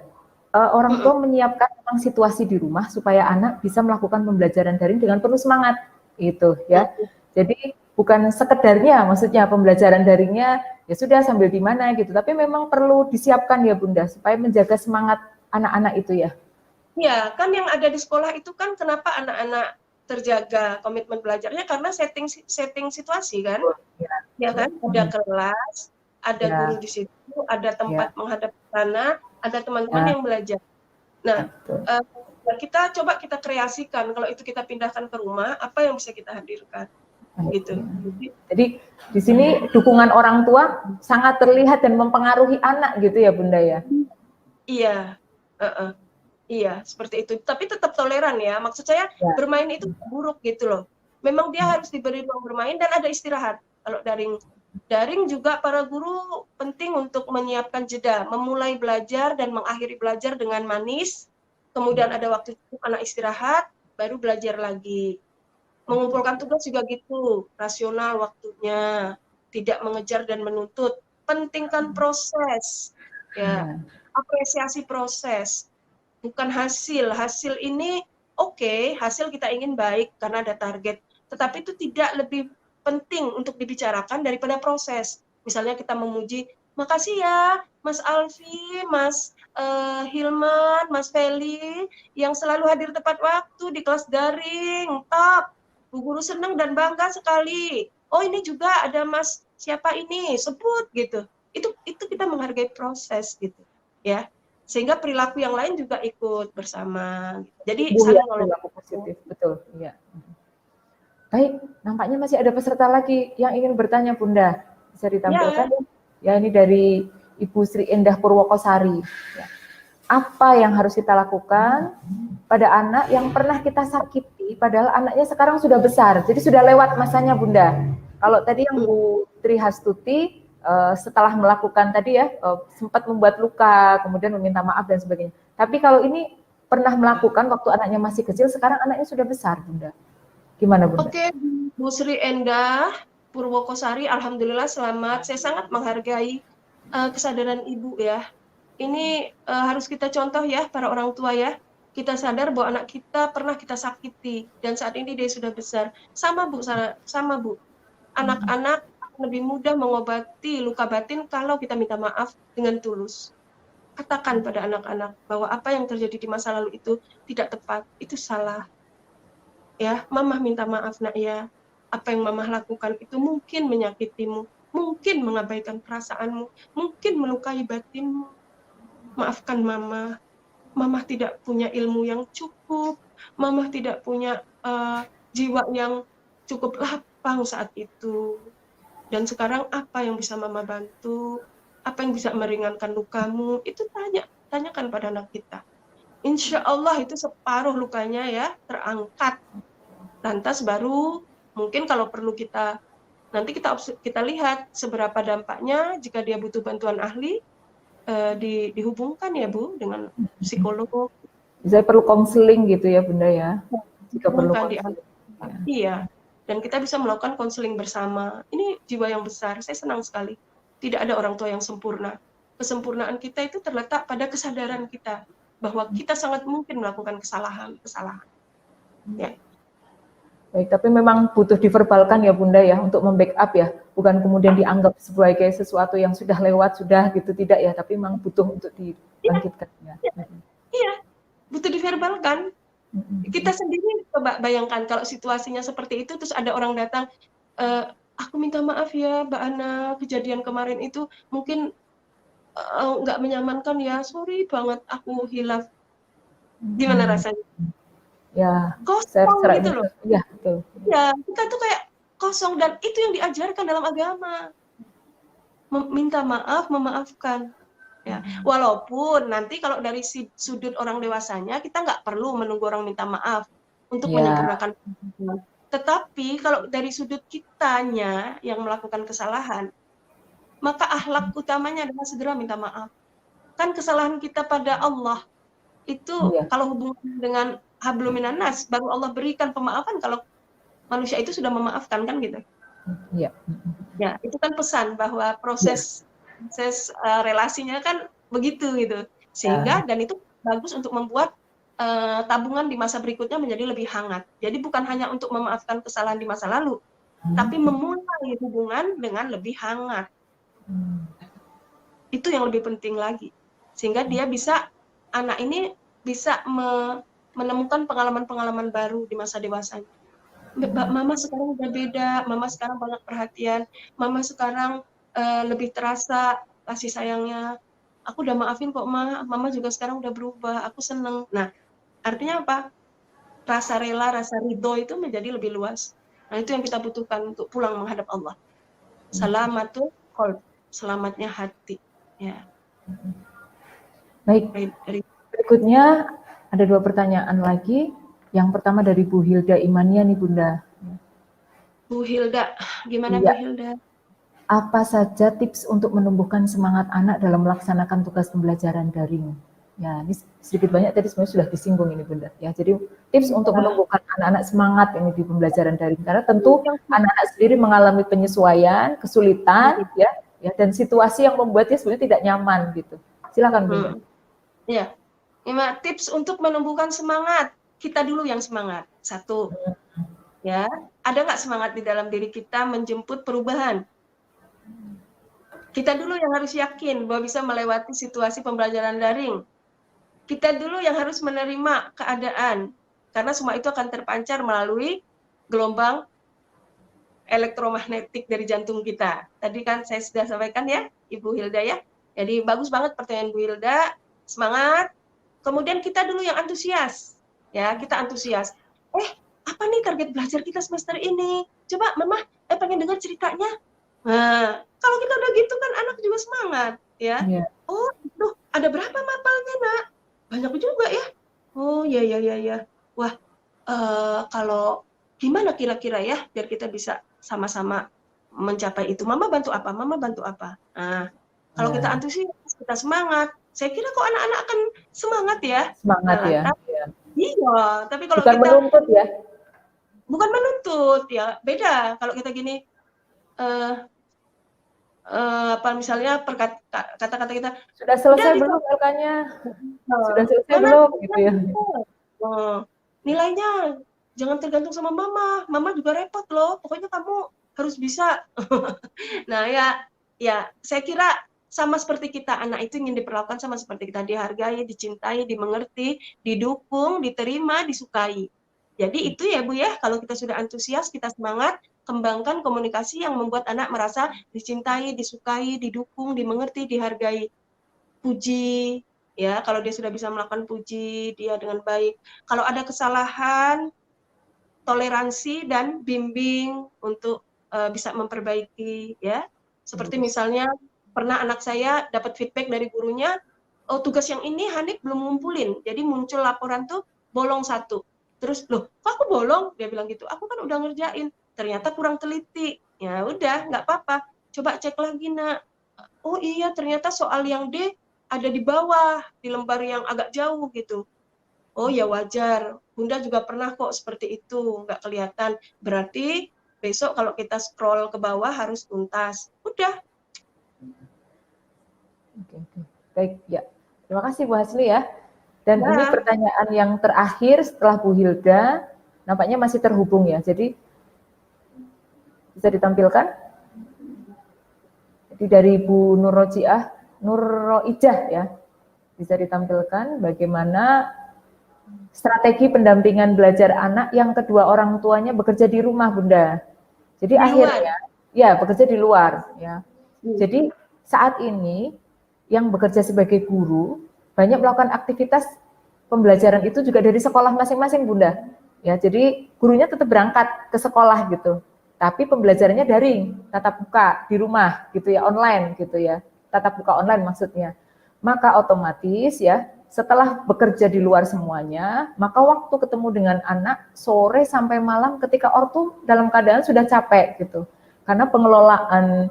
Orang tua menyiapkan memang situasi di rumah supaya anak bisa melakukan pembelajaran daring dengan penuh semangat, gitu ya. Jadi bukan sekedarnya, maksudnya pembelajaran daringnya ya sudah sambil di mana gitu, tapi memang perlu disiapkan ya Bunda supaya menjaga semangat anak-anak itu ya. Ya, kan yang ada di sekolah itu kan kenapa anak-anak terjaga komitmen belajarnya karena setting situasi kan, Ya, ya kan? Ada kelas, ada guru ya, di situ, ada ya, tempat menghadap ke sana, ada teman-teman ya, yang belajar. Nah, betul. kita coba kita kreasikan kalau itu kita pindahkan ke rumah, apa yang bisa kita hadirkan, gitu. Jadi di sini dukungan orang tua sangat terlihat dan mempengaruhi anak gitu ya Bunda ya. Iya, iya seperti itu. Tapi tetap toleran ya. Maksud saya Ya, bermain itu buruk gitu loh. Memang dia harus diberi ruang bermain dan ada istirahat. Kalau daring juga para guru penting untuk menyiapkan jeda, memulai belajar dan mengakhiri belajar dengan manis. Kemudian ada waktu cukup anak istirahat, baru belajar lagi. Mengumpulkan tugas juga gitu, rasional waktunya, tidak mengejar dan menuntut. Pentingkan proses, ya, ya, apresiasi proses, bukan hasil. Hasil ini oke, hasil kita ingin baik karena ada target, tetapi itu tidak lebih penting untuk dibicarakan daripada proses. Misalnya kita memuji, makasih ya Mas Alfi, Mas Hilman, Mas Feli, yang selalu hadir tepat waktu di kelas daring, top. Bu Guru senang dan bangga sekali. Oh ini juga ada Mas siapa ini, sebut gitu. Itu kita menghargai proses gitu, ya. Sehingga perilaku yang lain juga ikut bersama. Jadi tumbuh ya saling nolong. perilaku positif, betul. Iya. Baik, nampaknya masih ada peserta lagi yang ingin bertanya Bunda. Bisa ditampilkan Ya, ya, ini dari Ibu Sri Endah Purwokosari. Ya. Apa yang harus kita lakukan pada anak yang pernah kita sakiti, padahal anaknya sekarang sudah besar, jadi sudah lewat masanya Bunda. Kalau tadi yang Bu Tri Hastuti setelah melakukan tadi ya, sempat membuat luka, kemudian meminta maaf dan sebagainya. Tapi kalau ini pernah melakukan waktu anaknya masih kecil, sekarang anaknya sudah besar Bunda. Gimana Bunda? oke, Bu Sri Endah Purwokosari, alhamdulillah selamat. Saya sangat menghargai kesadaran Ibu ya. Ini harus kita contoh ya para orang tua ya. Kita sadar bahwa anak kita pernah kita sakiti dan saat ini dia sudah besar. Sama Bu, sama Bu. Anak-anak lebih mudah mengobati luka batin kalau kita minta maaf dengan tulus. Katakan pada anak-anak bahwa apa yang terjadi di masa lalu itu tidak tepat, itu salah. Ya, Mama minta maaf nak ya. Apa yang Mama lakukan itu mungkin menyakitimu, mungkin mengabaikan perasaanmu, mungkin melukai batinmu. Maafkan Mama. Mama tidak punya ilmu yang cukup, Mama tidak punya jiwa yang cukup lapang saat itu. Dan sekarang apa yang bisa Mama bantu? Apa yang bisa meringankan lukamu? Itu tanyakan pada anak kita. Insya Allah itu separuh lukanya ya terangkat. Lantas baru mungkin kalau perlu nanti kita lihat seberapa dampaknya jika dia butuh bantuan ahli dihubungkan ya Bu dengan psikolog. Saya perlu konseling gitu ya Bunda ya, jika perlu Hubungkan konseling. Ya. iya. Dan kita bisa melakukan konseling bersama. Ini jiwa yang besar. Saya senang sekali. Tidak ada orang tua yang sempurna. Kesempurnaan kita itu terletak pada kesadaran kita bahwa kita sangat mungkin melakukan kesalahan. Ya. Baik, tapi memang butuh diverbalkan ya Bunda ya untuk membackup ya, bukan kemudian dianggap sebagai sesuatu yang sudah lewat sudah gitu, tidak ya, tapi memang butuh untuk dibangkitkan ya. Iya, butuh diverbalkan. Kita sendiri coba bayangkan kalau situasinya seperti itu terus ada orang datang, aku minta maaf ya Mbak Ana, kejadian kemarin itu mungkin nggak menyamankan ya, sorry banget aku hilaf. Gimana rasanya? Ya, Kosong secara gitu loh. ya betul. Ya, kita tuh kayak kosong dan itu yang diajarkan dalam agama. Minta maaf, memaafkan. Ya, walaupun nanti kalau dari sudut orang dewasanya kita nggak perlu menunggu orang minta maaf untuk Ya, menyempurnakan. Tetapi kalau dari sudut kitanya yang melakukan kesalahan, maka akhlak utamanya adalah segera minta maaf. Kan kesalahan kita pada Allah itu ya, kalau hubungan dengan hablum minan nas, baru Allah berikan pemaafan kalau manusia itu sudah memaafkan kan gitu. ya, Ya, itu kan pesan bahwa proses relasinya kan begitu gitu. Sehingga dan itu bagus untuk membuat tabungan di masa berikutnya menjadi lebih hangat. Jadi bukan hanya untuk memaafkan kesalahan di masa lalu, tapi memulai hubungan dengan lebih hangat. Itu yang lebih penting lagi. Sehingga dia bisa, anak ini bisa menemukan pengalaman-pengalaman baru di masa dewasanya. Mama sekarang udah beda, mama sekarang banyak perhatian, mama sekarang lebih terasa kasih sayangnya. Aku udah maafin kok, mama juga sekarang udah berubah, aku seneng. Nah, artinya apa? Rasa rela, rasa ridho itu menjadi lebih luas. Nah, itu yang kita butuhkan untuk pulang menghadap Allah. Salamatul qalb, selamatnya hati. Ya. Baik, berikutnya ada 2 pertanyaan lagi. Yang pertama dari Bu Hilda Imania nih Bunda. Bu Hilda, gimana Iya. Bu Hilda? Apa saja tips untuk menumbuhkan semangat anak dalam melaksanakan tugas pembelajaran daring? Ya, ini sedikit banyak tadi sebenarnya sudah disinggung ini Bunda. Ya, jadi tips untuk menumbuhkan anak-anak semangat ini di pembelajaran daring, karena tentu anak-anak sendiri mengalami penyesuaian, kesulitan, ya, dan situasi yang membuatnya sebenarnya tidak nyaman gitu. Silakan Bunda. Ya, 5 tips untuk menumbuhkan semangat. Kita dulu yang semangat. 1, ya, ada nggak semangat di dalam diri kita menjemput perubahan? Kita dulu yang harus yakin bahwa bisa melewati situasi pembelajaran daring. Kita dulu yang harus menerima keadaan, karena semua itu akan terpancar melalui gelombang elektromagnetik dari jantung kita. Tadi kan saya sudah sampaikan ya, Ibu Hilda ya. Jadi bagus banget pertanyaan Bu Hilda, semangat. Kemudian kita dulu yang antusias, ya kita antusias. Apa nih target belajar kita semester ini? Coba Mama, pengen dengar ceritanya. Nah, kalau kita udah gitu kan anak juga semangat, ya. Yeah. Oh, tuh ada berapa mapalnya nak? Banyak juga ya. Oh ya. Wah, kalau gimana kira-kira ya biar kita bisa sama-sama mencapai itu. Mama bantu apa? Mama bantu apa? Nah, kalau kita antusias, kita semangat, saya kira kok anak-anak akan semangat ya. Semangat ya. Iya, tapi kalau bukan kita menuntut ya. Bukan menuntut ya, beda. Kalau kita gini, apa misalnya kata-kata kita sudah selesai belum LK-nya? Sudah selesai belum gitu ya. Nilainya jangan tergantung sama mama. Mama juga repot loh. Pokoknya kamu harus bisa. Nah, ya saya kira sama seperti kita, anak itu ingin diperlakukan sama seperti kita, dihargai, dicintai, dimengerti, didukung, diterima, disukai. Jadi itu ya Bu ya, kalau kita sudah antusias, kita semangat, kembangkan komunikasi yang membuat anak merasa dicintai, disukai, didukung, dimengerti, dihargai. Puji, ya kalau dia sudah bisa melakukan puji dia dengan baik. Kalau ada kesalahan, toleransi dan bimbing untuk bisa memperbaiki, ya. Seperti misalnya pernah anak saya dapat feedback dari gurunya, oh tugas yang ini Hanif belum ngumpulin, jadi muncul laporan tuh bolong 1. Terus loh, kok aku bolong? Dia bilang gitu. Aku kan udah ngerjain, ternyata kurang teliti. Ya udah, nggak apa-apa. Coba cek lagi nak. Oh iya, ternyata soal yang D ada di bawah, di lembar yang agak jauh gitu. Oh ya wajar, Bunda juga pernah kok seperti itu, nggak kelihatan. Berarti besok kalau kita scroll ke bawah harus tuntas. Udah. Oke. Baik, ya. Terima kasih Bu Hasli ya. Dan ini pertanyaan yang terakhir setelah Bu Hilda, nampaknya masih terhubung ya. Jadi bisa ditampilkan. Jadi dari Bu Nurroijah ya, bisa ditampilkan bagaimana strategi pendampingan belajar anak yang kedua orang tuanya bekerja di rumah, Bunda. Jadi akhirnya, ya bekerja di luar ya. Jadi saat ini yang bekerja sebagai guru banyak melakukan aktivitas pembelajaran itu juga dari sekolah masing-masing, Bunda. Ya, jadi gurunya tetap berangkat ke sekolah gitu. Tapi pembelajarannya daring, tatap muka di rumah gitu ya, online gitu ya. Tatap muka online maksudnya. Maka otomatis ya, setelah bekerja di luar semuanya, maka waktu ketemu dengan anak sore sampai malam ketika ortu dalam keadaan sudah capek gitu. Karena pengelolaan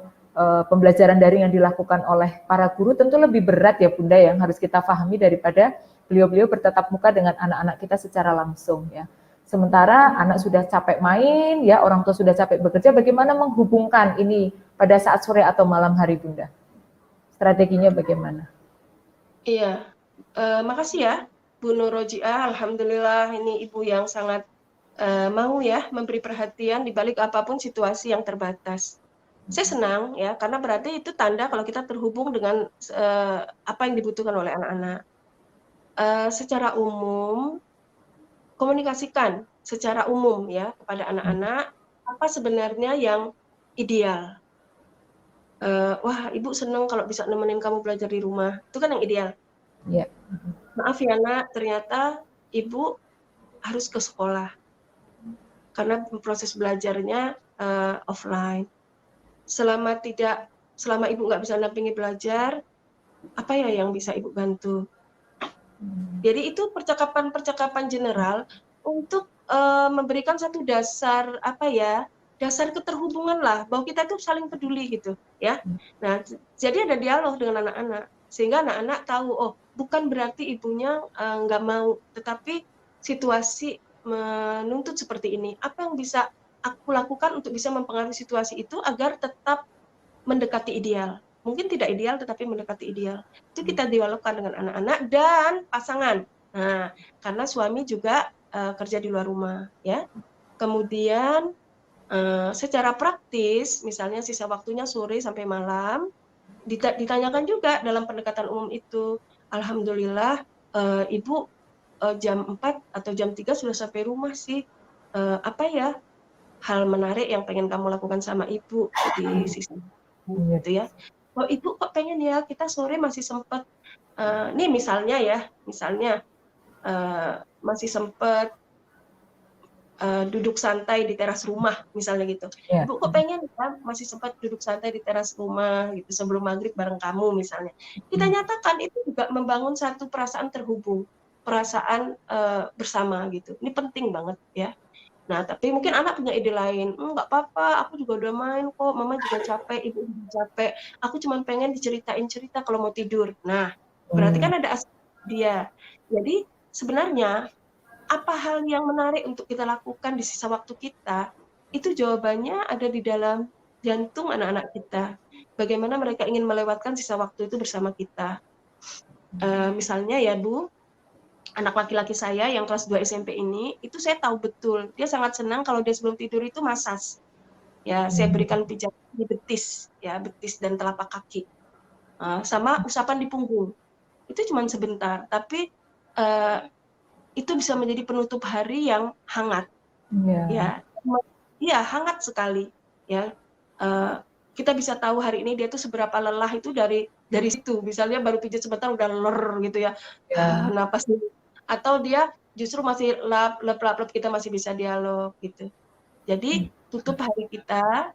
pembelajaran daring yang dilakukan oleh para guru tentu lebih berat ya Bunda, yang harus kita pahami daripada beliau-beliau bertatap muka dengan anak-anak kita secara langsung ya. Sementara anak sudah capek main ya, orang tua sudah capek bekerja, bagaimana menghubungkan ini pada saat sore atau malam hari Bunda? Strateginya bagaimana? Iya, makasih ya Bu Nurrojiah. Alhamdulillah ini ibu yang sangat mau ya memberi perhatian di balik apapun situasi yang terbatas. Saya senang ya, karena berarti itu tanda kalau kita terhubung dengan apa yang dibutuhkan oleh anak-anak. Secara umum, komunikasikan secara umum ya kepada anak-anak apa sebenarnya yang ideal. Wah, ibu senang kalau bisa nemenin kamu belajar di rumah. Itu kan yang ideal. Iya. Maaf ya nak, ternyata ibu harus ke sekolah karena proses belajarnya offline. Selama ibu nggak bisa nampingi belajar, apa ya yang bisa ibu bantu? Jadi itu percakapan-percakapan general untuk memberikan satu dasar dasar keterhubungan lah, bahwa kita itu saling peduli gitu ya. Nah, jadi ada dialog dengan anak-anak sehingga anak-anak tahu, oh bukan berarti ibunya nggak mau, tetapi situasi menuntut seperti ini. Apa yang bisa aku lakukan untuk bisa mempengaruhi situasi itu agar tetap mendekati ideal. Mungkin tidak ideal tetapi mendekati ideal. Itu kita dialogkan dengan anak-anak dan pasangan. Nah, karena suami juga kerja di luar rumah ya. Kemudian secara praktis, misalnya sisa waktunya sore sampai malam, ditanyakan juga dalam pendekatan umum itu. Alhamdulillah ibu jam 4 atau jam 3 sudah sampai rumah sih. Apa ya hal menarik yang pengen kamu lakukan sama ibu di sisi gitu ya. Oh ibu kok pengen ya kita sore masih sempat nih misalnya masih sempat duduk santai di teras rumah misalnya gitu. Yeah. Ibu kok pengen ya masih sempat duduk santai di teras rumah gitu sebelum maghrib bareng kamu misalnya. Kita nyatakan itu juga membangun satu perasaan terhubung, perasaan bersama gitu. Ini penting banget ya. Nah, tapi mungkin anak punya ide lain. Nggak apa-apa, aku juga udah main kok, mama juga capek, ibu juga capek. Aku cuma pengen diceritain cerita kalau mau tidur. Nah, berarti kan ada aspek dia. Jadi sebenarnya apa hal yang menarik untuk kita lakukan di sisa waktu kita, itu jawabannya ada di dalam jantung anak-anak kita. Bagaimana mereka ingin melewatkan sisa waktu itu bersama kita. Misalnya ya Bu, anak laki-laki saya yang kelas 2 SMP ini, itu saya tahu betul, dia sangat senang kalau dia sebelum tidur itu masas. Ya, saya berikan pijat di betis, ya, betis dan telapak kaki. Sama usapan di punggung. Itu cuma sebentar, tapi itu bisa menjadi penutup hari yang hangat. Ya, iya hangat sekali. Ya, kita bisa tahu hari ini dia tuh seberapa lelah itu dari situ. Misalnya baru pijat sebentar udah ler gitu ya. Napas atau dia justru masih lap kita masih bisa dialog gitu. Jadi tutup hari kita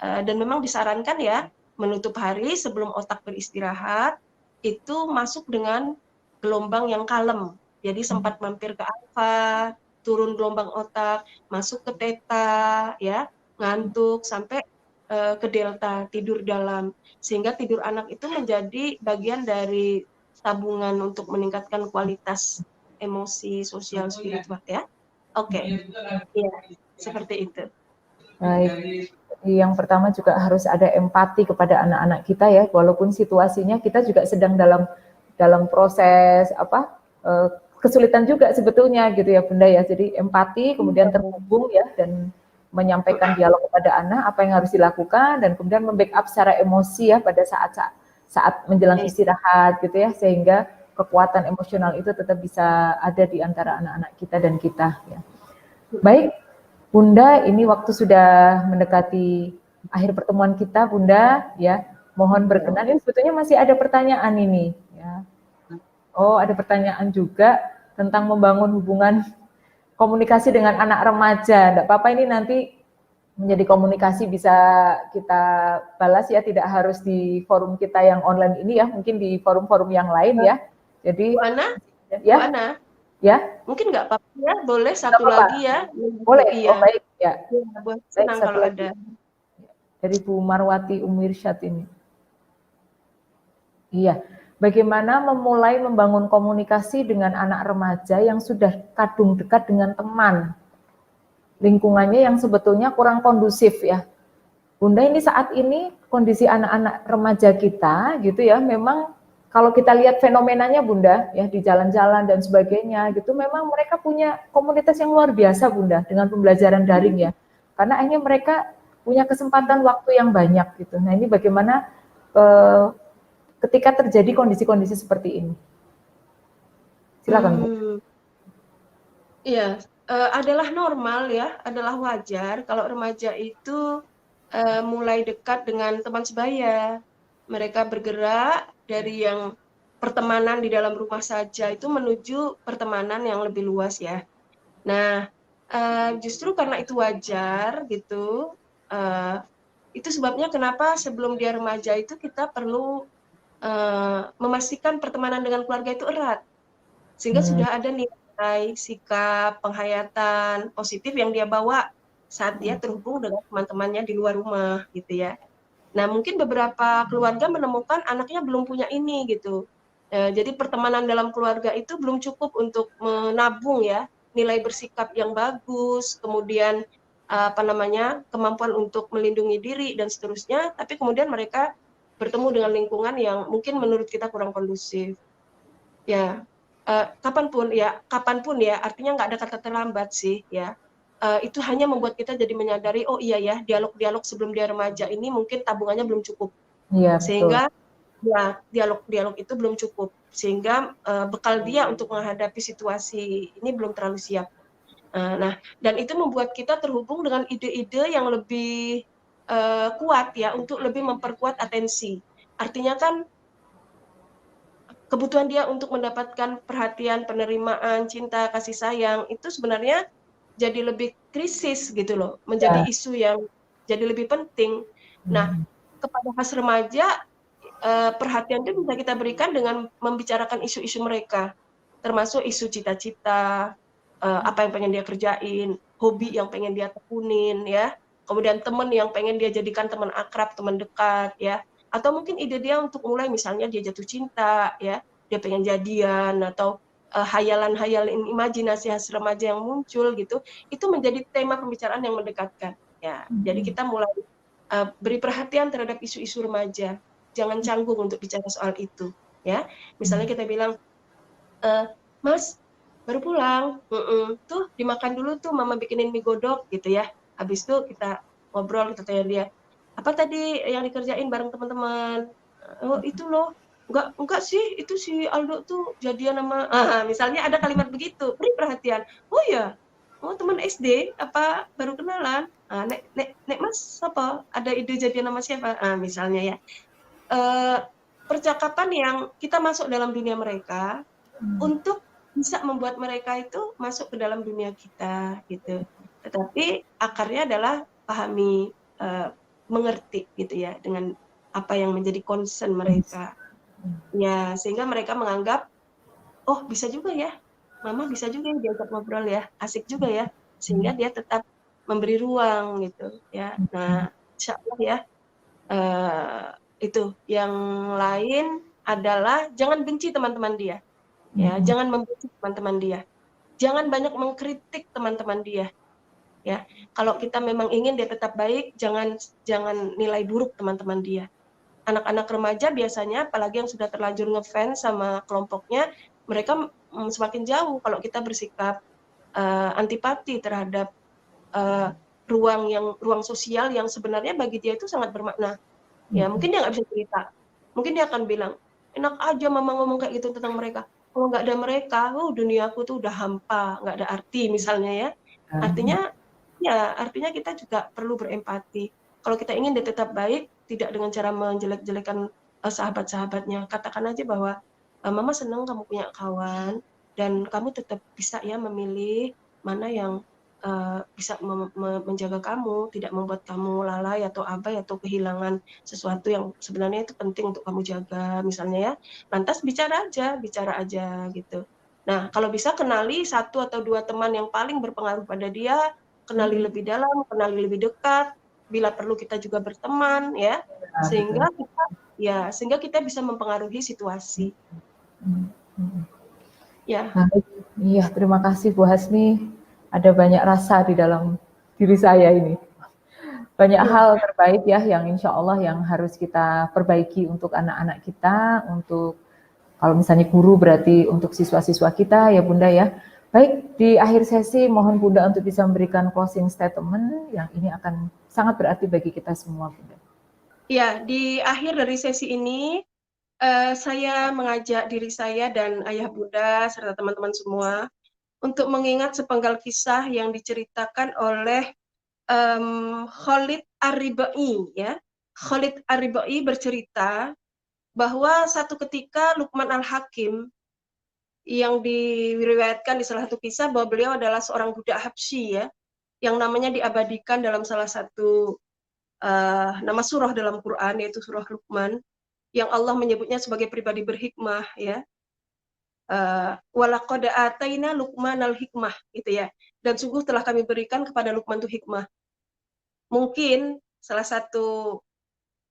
dan memang disarankan ya menutup hari sebelum otak beristirahat itu masuk dengan gelombang yang kalem. Jadi sempat mampir ke alfa, turun gelombang otak, masuk ke theta ya, ngantuk sampai ke delta, tidur dalam. Sehingga tidur anak itu menjadi bagian dari tabungan untuk meningkatkan kualitas emosi, sosial, spiritual ya. Oke. Ya, seperti itu. Baik. Yang pertama juga harus ada empati kepada anak-anak kita ya, walaupun situasinya kita juga sedang dalam proses kesulitan juga sebetulnya gitu ya Bunda ya. Jadi empati, kemudian terhubung ya dan menyampaikan dialog kepada anak apa yang harus dilakukan dan kemudian membackup secara emosi ya pada saat menjelang istirahat gitu ya, sehingga kekuatan emosional itu tetap bisa ada di antara anak-anak kita dan kita ya. Baik, Bunda, ini waktu sudah mendekati akhir pertemuan kita, Bunda ya. Mohon berkenan, ini sebetulnya masih ada pertanyaan ini ya. Oh, ada pertanyaan juga tentang membangun hubungan komunikasi dengan anak remaja. Enggak apa-apa, ini nanti menjadi komunikasi bisa kita balas ya, tidak harus di forum kita yang online ini ya, mungkin di forum-forum yang lain ya. Jadi Bu Ana, ya. Bu Ana, ya. Mungkin nggak apa-apa ya, boleh satu lagi ya. Boleh, iya. Oh baik ya. Senang baik, kalau ada. Dari Bu Marwati Umirsyad ini. Iya, bagaimana memulai membangun komunikasi dengan anak remaja yang sudah kadung dekat dengan teman, lingkungannya yang sebetulnya kurang kondusif ya. Bunda, ini saat ini kondisi anak-anak remaja kita gitu ya, memang kalau kita lihat fenomenanya Bunda ya di jalan-jalan dan sebagainya gitu, memang mereka punya komunitas yang luar biasa Bunda dengan pembelajaran daring ya. Karena akhirnya mereka punya kesempatan waktu yang banyak gitu. Nah ini bagaimana ketika terjadi kondisi-kondisi seperti ini? Silakan Bu. Iya, adalah normal ya, adalah wajar kalau remaja itu mulai dekat dengan teman sebaya. Mereka bergerak dari yang pertemanan di dalam rumah saja itu menuju pertemanan yang lebih luas ya. Nah, justru karena itu wajar gitu, itu sebabnya kenapa sebelum dia remaja itu kita perlu memastikan pertemanan dengan keluarga itu erat. Sehingga sudah ada nilai, sikap, penghayatan positif yang dia bawa saat dia terhubung dengan teman-temannya di luar rumah gitu ya. Nah, mungkin beberapa keluarga menemukan anaknya belum punya ini gitu. Jadi pertemanan dalam keluarga itu belum cukup untuk menabung ya nilai bersikap yang bagus, kemudian apa namanya kemampuan untuk melindungi diri dan seterusnya. Tapi kemudian mereka bertemu dengan lingkungan yang mungkin menurut kita kurang kondusif. Ya, kapanpun ya, artinya nggak ada kata terlambat sih ya. Itu hanya membuat kita jadi menyadari, oh iya ya, dialog-dialog sebelum dia remaja ini mungkin tabungannya belum cukup. Iya betul. Sehingga ya dialog-dialog itu belum cukup. Sehingga bekal dia untuk menghadapi situasi ini belum terlalu siap. Nah, dan itu membuat kita terhubung dengan ide-ide yang lebih kuat ya, untuk lebih memperkuat atensi. Artinya kan kebutuhan dia untuk mendapatkan perhatian, penerimaan, cinta, kasih sayang itu sebenarnya jadi lebih krisis gitu loh, menjadi Ya. isu yang jadi lebih penting. Nah, kepada khas remaja perhatian itu bisa kita berikan dengan membicarakan isu-isu mereka, termasuk isu cita-cita, apa yang pengen dia kerjain, hobi yang pengen dia tekunin ya, kemudian teman yang pengen dia jadikan teman akrab, teman dekat ya, atau mungkin ide dia untuk mulai misalnya dia jatuh cinta ya, dia pengen jadian atau hayalan-hayalan imajinasi khas remaja yang muncul gitu, itu menjadi tema pembicaraan yang mendekatkan ya. Jadi kita mulai beri perhatian terhadap isu-isu remaja, jangan canggung untuk bicara soal itu ya. Misalnya kita bilang, Mas baru pulang, tuh dimakan dulu tuh mama bikinin mie godok gitu ya. Habis itu kita ngobrol, kita tanya dia, apa tadi yang dikerjain bareng teman-teman? Oh itu loh, enggak sih, itu si Aldo tuh jadian sama, misalnya ada kalimat begitu, beri perhatian. Oh ya, oh teman SD apa baru kenalan? Nek, nek, nek mas apa? Ada ide jadian sama siapa? Misalnya ya. Percakapan yang kita masuk dalam dunia mereka untuk bisa membuat mereka itu masuk ke dalam dunia kita gitu. Tetapi akarnya adalah pahami, mengerti gitu ya dengan apa yang menjadi concern mereka. Ya, sehingga mereka menganggap, oh bisa juga ya, mama bisa juga ya diajak ngobrol ya, asik juga ya, sehingga dia tetap memberi ruang gitu ya. Nah, insya Allah ya, itu. Yang lain adalah jangan benci teman-teman dia. Ya, jangan membenci teman-teman dia. Jangan banyak mengkritik teman-teman dia. Ya, kalau kita memang ingin dia tetap baik, jangan nilai buruk teman-teman dia. Anak-anak remaja biasanya, apalagi yang sudah terlanjur ngefans sama kelompoknya, mereka semakin jauh kalau kita bersikap antipati terhadap ruang sosial yang sebenarnya bagi dia itu sangat bermakna. Ya, mungkin dia nggak bisa cerita. Mungkin dia akan bilang, enak aja mama ngomong kayak gitu tentang mereka. Kalau nggak ada mereka, duniaku tuh udah hampa, nggak ada arti misalnya ya. Artinya, artinya kita juga perlu berempati. Kalau kita ingin dia tetap baik, tidak dengan cara menjelek-jelekan sahabat-sahabatnya. Katakan aja bahwa mama senang kamu punya kawan, dan kamu tetap bisa ya memilih mana yang bisa menjaga kamu, tidak membuat kamu lalai atau abai atau kehilangan sesuatu yang sebenarnya itu penting untuk kamu jaga, misalnya ya. Lantas bicara aja gitu. Nah, kalau bisa kenali 1 atau 2 teman yang paling berpengaruh pada dia, kenali lebih dalam, kenali lebih dekat, bila perlu kita juga berteman ya, sehingga kita bisa mempengaruhi situasi. Ya. Nah, iya, terima kasih Bu Hasni. Ada banyak rasa di dalam diri saya ini. Banyak hal terbaik ya yang insya Allah yang harus kita perbaiki untuk anak-anak kita, untuk Kalau misalnya guru berarti untuk siswa-siswa kita ya Bunda ya. Baik, di akhir sesi mohon Bunda untuk bisa memberikan closing statement yang ini akan sangat berarti bagi kita semua Bunda. Ya, di akhir dari sesi ini saya mengajak diri saya dan ayah bunda serta teman-teman semua untuk mengingat sepenggal kisah yang diceritakan oleh Khalid Ar-Ribai, ya. Khalid Ar-Ribai bercerita bahwa satu ketika Luqman Al-Hakim yang diriwayatkan di salah satu kisah bahwa beliau adalah seorang budak Habsyi, ya, yang namanya diabadikan dalam salah satu nama surah dalam Quran, yaitu surah Luqman, yang Allah menyebutnya sebagai pribadi berhikmah, ya. Walaqad ataina Luqmanal hikmah, gitu ya. Dan sungguh telah kami berikan kepada Luqman itu hikmah. Mungkin salah satu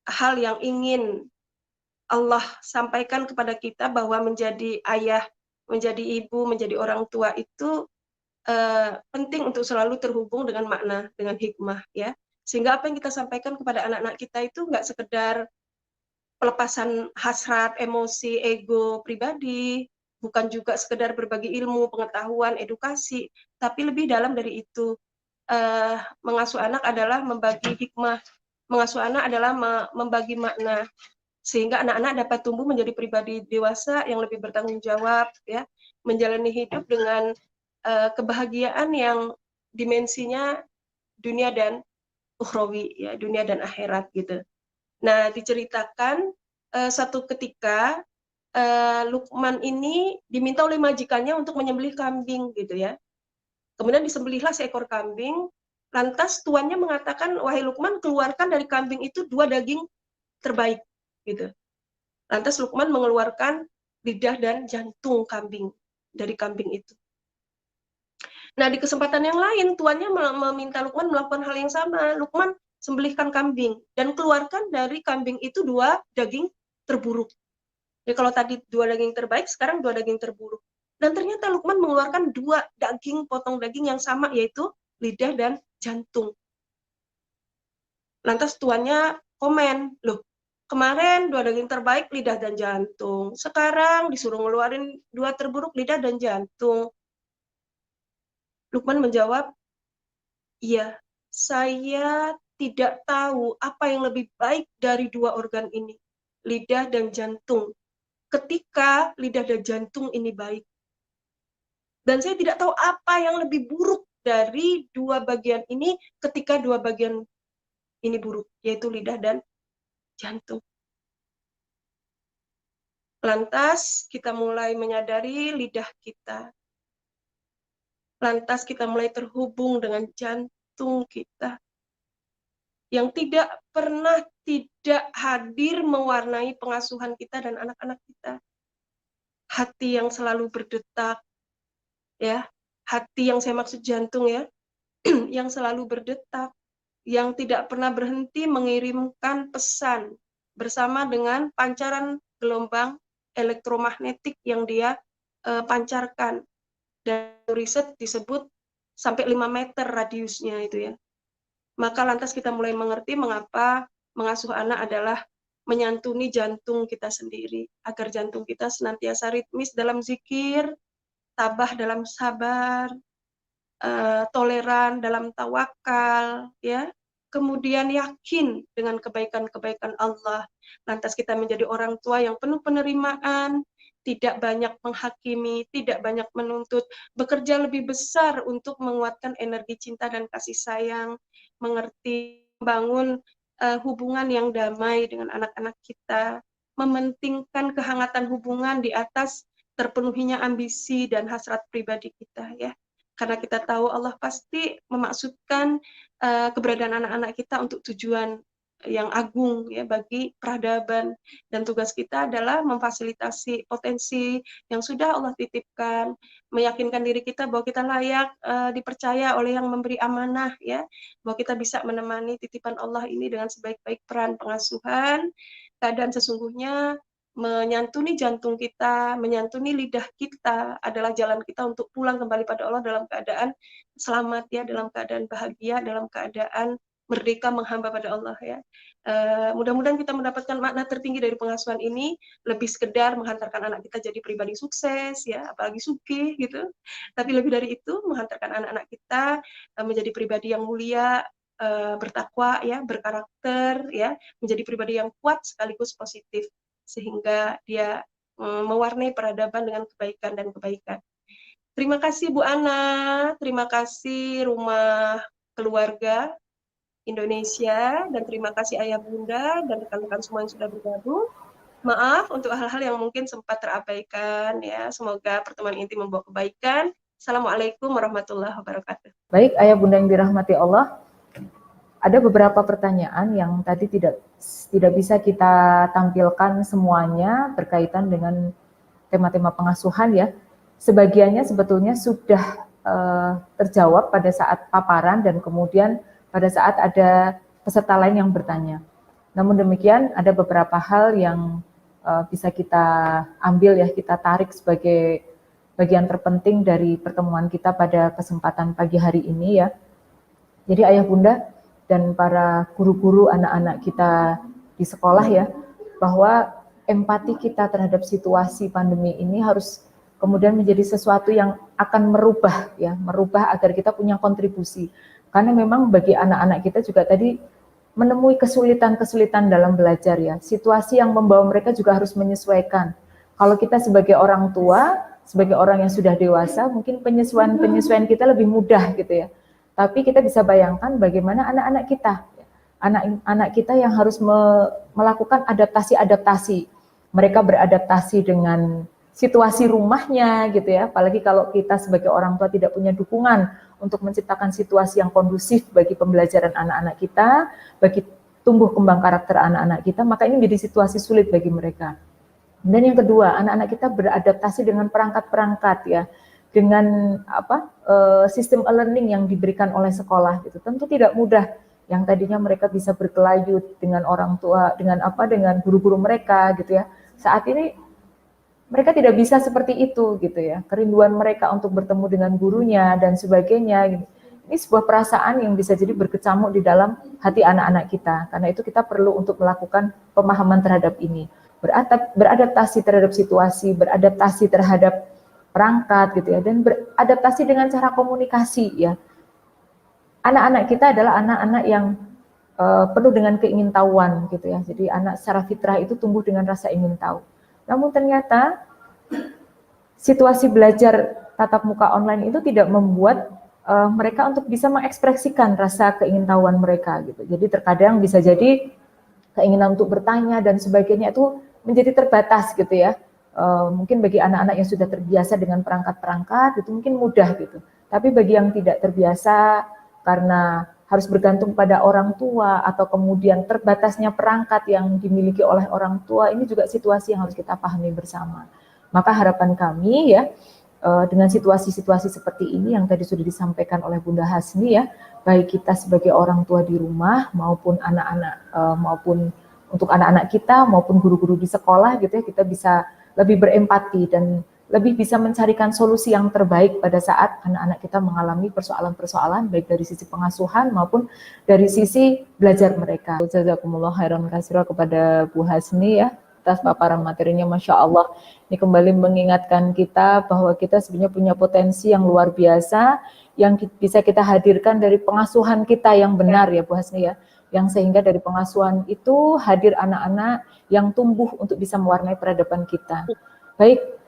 hal yang ingin Allah sampaikan kepada kita bahwa menjadi ayah, menjadi ibu, menjadi orang tua itu penting untuk selalu terhubung dengan makna, dengan hikmah, ya. Sehingga apa yang kita sampaikan kepada anak-anak kita itu nggak sekedar pelepasan hasrat, emosi, ego pribadi, bukan juga sekedar berbagi ilmu, pengetahuan, edukasi, tapi lebih dalam dari itu. Mengasuh anak adalah membagi hikmah, mengasuh anak adalah membagi makna, sehingga anak-anak dapat tumbuh menjadi pribadi dewasa yang lebih bertanggung jawab, ya, menjalani hidup dengan kebahagiaan yang dimensinya dunia dan ukhrawi, ya, dunia dan akhirat gitu. Nah, diceritakan satu ketika Luqman ini diminta oleh majikannya untuk menyembelih kambing gitu ya. Kemudian disembelihlah seekor kambing. Lantas tuannya mengatakan, wahai Luqman, keluarkan dari kambing itu 2 daging terbaik gitu. Lantas Luqman mengeluarkan lidah dan jantung kambing dari kambing itu. Nah, di kesempatan yang lain tuannya meminta Luqman melakukan hal yang sama. Luqman sembelihkan kambing dan keluarkan dari kambing itu 2 daging terburuk. Jadi kalau tadi 2 daging terbaik, sekarang 2 daging terburuk. Dan ternyata Luqman mengeluarkan 2 daging, potong daging yang sama, yaitu lidah dan jantung. Lantas tuannya komen, loh, kemarin 2 daging terbaik lidah dan jantung, sekarang disuruh ngeluarin 2 terburuk lidah dan jantung. Luqman menjawab, iya, saya tidak tahu apa yang lebih baik dari 2 organ ini, lidah dan jantung. Ketika lidah dan jantung ini baik. Dan saya tidak tahu apa yang lebih buruk dari 2 bagian ini ketika 2 bagian ini buruk, yaitu lidah dan jantung. Lantas kita mulai menyadari lidah kita. Lantas kita mulai terhubung dengan jantung kita. Yang tidak pernah tidak hadir mewarnai pengasuhan kita dan anak-anak kita. Hati yang selalu berdetak, ya, hati yang saya maksud jantung, ya, yang selalu berdetak, yang tidak pernah berhenti mengirimkan pesan bersama dengan pancaran gelombang elektromagnetik yang dia pancarkan. Dan riset disebut sampai 5 meter radiusnya itu, ya. Maka lantas kita mulai mengerti mengapa mengasuh anak adalah menyantuni jantung kita sendiri, agar jantung kita senantiasa ritmis dalam zikir, tabah dalam sabar, toleran dalam tawakal, ya. Kemudian yakin dengan kebaikan-kebaikan Allah. Lantas kita menjadi orang tua yang penuh penerimaan, tidak banyak menghakimi, tidak banyak menuntut, bekerja lebih besar untuk menguatkan energi cinta dan kasih sayang, mengerti, membangun hubungan yang damai dengan anak-anak kita, mementingkan kehangatan hubungan di atas terpenuhinya ambisi dan hasrat pribadi kita, ya. Karena kita tahu Allah pasti memaksudkan keberadaan anak-anak kita untuk tujuan yang agung, ya, bagi peradaban, dan tugas kita adalah memfasilitasi potensi yang sudah Allah titipkan, meyakinkan diri kita bahwa kita layak dipercaya oleh yang memberi amanah, ya, bahwa kita bisa menemani titipan Allah ini dengan sebaik-baik peran pengasuhan. Keadaan sesungguhnya menyantuni jantung kita, menyantuni lidah kita adalah jalan kita untuk pulang kembali pada Allah dalam keadaan selamat, ya, dalam keadaan bahagia, dalam keadaan merdeka menghamba pada Allah ya. Mudah-mudahan kita mendapatkan makna tertinggi dari pengasuhan ini, lebih sekedar menghantarkan anak kita jadi pribadi sukses ya, apalagi sugih gitu. Tapi lebih dari itu menghantarkan anak-anak kita menjadi pribadi yang mulia, bertakwa ya, berkarakter ya, menjadi pribadi yang kuat sekaligus positif sehingga dia mewarnai peradaban dengan kebaikan dan kebaikan. Terima kasih Bu Ana, terima kasih Rumah Keluarga Indonesia, dan terima kasih Ayah Bunda dan rekan-rekan semua yang sudah bergabung. Maaf untuk hal-hal yang mungkin sempat terabaikan ya. Semoga pertemuan inti membawa kebaikan. Assalamualaikum warahmatullahi wabarakatuh. Baik, Ayah Bunda yang dirahmati Allah, ada beberapa pertanyaan yang tadi tidak bisa kita tampilkan semuanya berkaitan dengan tema-tema pengasuhan ya. Sebagiannya sebetulnya sudah terjawab pada saat paparan dan kemudian pada saat ada peserta lain yang bertanya. Namun demikian ada beberapa hal yang bisa kita ambil ya, kita tarik sebagai bagian terpenting dari pertemuan kita pada kesempatan pagi hari ini ya. Jadi Ayah Bunda dan para guru-guru anak-anak kita di sekolah ya, bahwa empati kita terhadap situasi pandemi ini harus kemudian menjadi sesuatu yang akan merubah agar kita punya kontribusi. Karena memang bagi anak-anak kita juga tadi menemui kesulitan-kesulitan dalam belajar ya. Situasi yang membawa mereka juga harus menyesuaikan. Kalau kita sebagai orang tua, sebagai orang yang sudah dewasa, mungkin penyesuaian kita lebih mudah gitu ya. Tapi kita bisa bayangkan bagaimana anak-anak kita, anak-anak kita yang harus melakukan adaptasi-adaptasi. Mereka beradaptasi dengan situasi rumahnya gitu ya, apalagi kalau kita sebagai orang tua tidak punya dukungan untuk menciptakan situasi yang kondusif bagi pembelajaran anak-anak kita, bagi tumbuh kembang karakter anak-anak kita, maka ini menjadi situasi sulit bagi mereka. Dan yang kedua, anak-anak kita beradaptasi dengan perangkat-perangkat ya, dengan sistem e-learning yang diberikan oleh sekolah gitu. Tentu tidak mudah. Yang tadinya mereka bisa berkelayut dengan orang tua, dengan guru-guru mereka gitu ya. Saat ini mereka tidak bisa seperti itu gitu ya. Kerinduan mereka untuk bertemu dengan gurunya dan sebagainya gitu. Ini sebuah perasaan yang bisa jadi berkecamuk di dalam hati anak-anak kita. Karena itu kita perlu untuk melakukan pemahaman terhadap ini. Beradaptasi terhadap situasi, beradaptasi terhadap perangkat gitu ya, dan beradaptasi dengan cara komunikasi ya. Anak-anak kita adalah anak-anak yang penuh dengan keingintahuan gitu ya. Jadi anak secara fitrah itu tumbuh dengan rasa ingin tahu. Namun ternyata situasi belajar tatap muka online itu tidak membuat mereka untuk bisa mengekspresikan rasa keingintahuan mereka gitu. Jadi terkadang bisa jadi keinginan untuk bertanya dan sebagainya itu menjadi terbatas gitu ya. Mungkin bagi anak-anak yang sudah terbiasa dengan perangkat-perangkat itu mungkin mudah gitu. Tapi bagi yang tidak terbiasa karena harus bergantung pada orang tua atau kemudian terbatasnya perangkat yang dimiliki oleh orang tua, ini juga situasi yang harus kita pahami bersama. Maka harapan kami ya, dengan situasi-situasi seperti ini yang tadi sudah disampaikan oleh Bunda Hasni ya, baik kita sebagai orang tua di rumah maupun anak-anak, maupun untuk anak-anak kita maupun guru-guru di sekolah gitu ya, kita bisa lebih berempati dan lebih bisa mencarikan solusi yang terbaik pada saat anak-anak kita mengalami persoalan-persoalan baik dari sisi pengasuhan maupun dari sisi belajar mereka. Jazakumullah khairan katsira kepada Bu Hasni ya atas paparan materinya, Masya Allah. Ini kembali mengingatkan kita bahwa kita sebenarnya punya potensi yang luar biasa yang bisa kita hadirkan dari pengasuhan kita yang benar ya Bu Hasni ya, yang sehingga dari pengasuhan itu hadir anak-anak yang tumbuh untuk bisa mewarnai peradaban kita. Baik,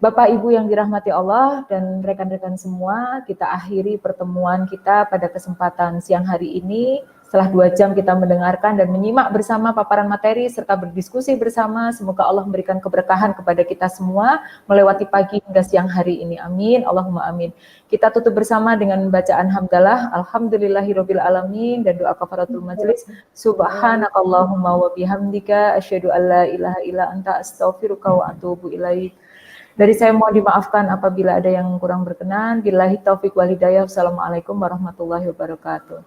Bapak Ibu yang dirahmati Allah dan rekan-rekan semua, kita akhiri pertemuan kita pada kesempatan siang hari ini. Setelah 2 jam kita mendengarkan dan menyimak bersama paparan materi serta berdiskusi bersama, semoga Allah memberikan keberkahan kepada kita semua melewati pagi hingga siang hari ini. Amin, Allahumma amin. Kita tutup bersama dengan bacaan hamdalah, alhamdulillahirabbil alamin, dan doa kafaratul majelis. Subhanakallahumma wa bihamdika asyhadu an la ilaha illa anta astaghfiruka wa atubu ilaik. Dari saya mohon dimaafkan apabila ada yang kurang berkenan. Billahi taufik wal hidayah. Wassalamualaikum warahmatullahi wabarakatuh.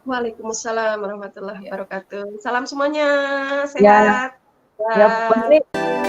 Waalaikumsalam warahmatullahi wabarakatuh. Salam semuanya, Ya, sehat. ya,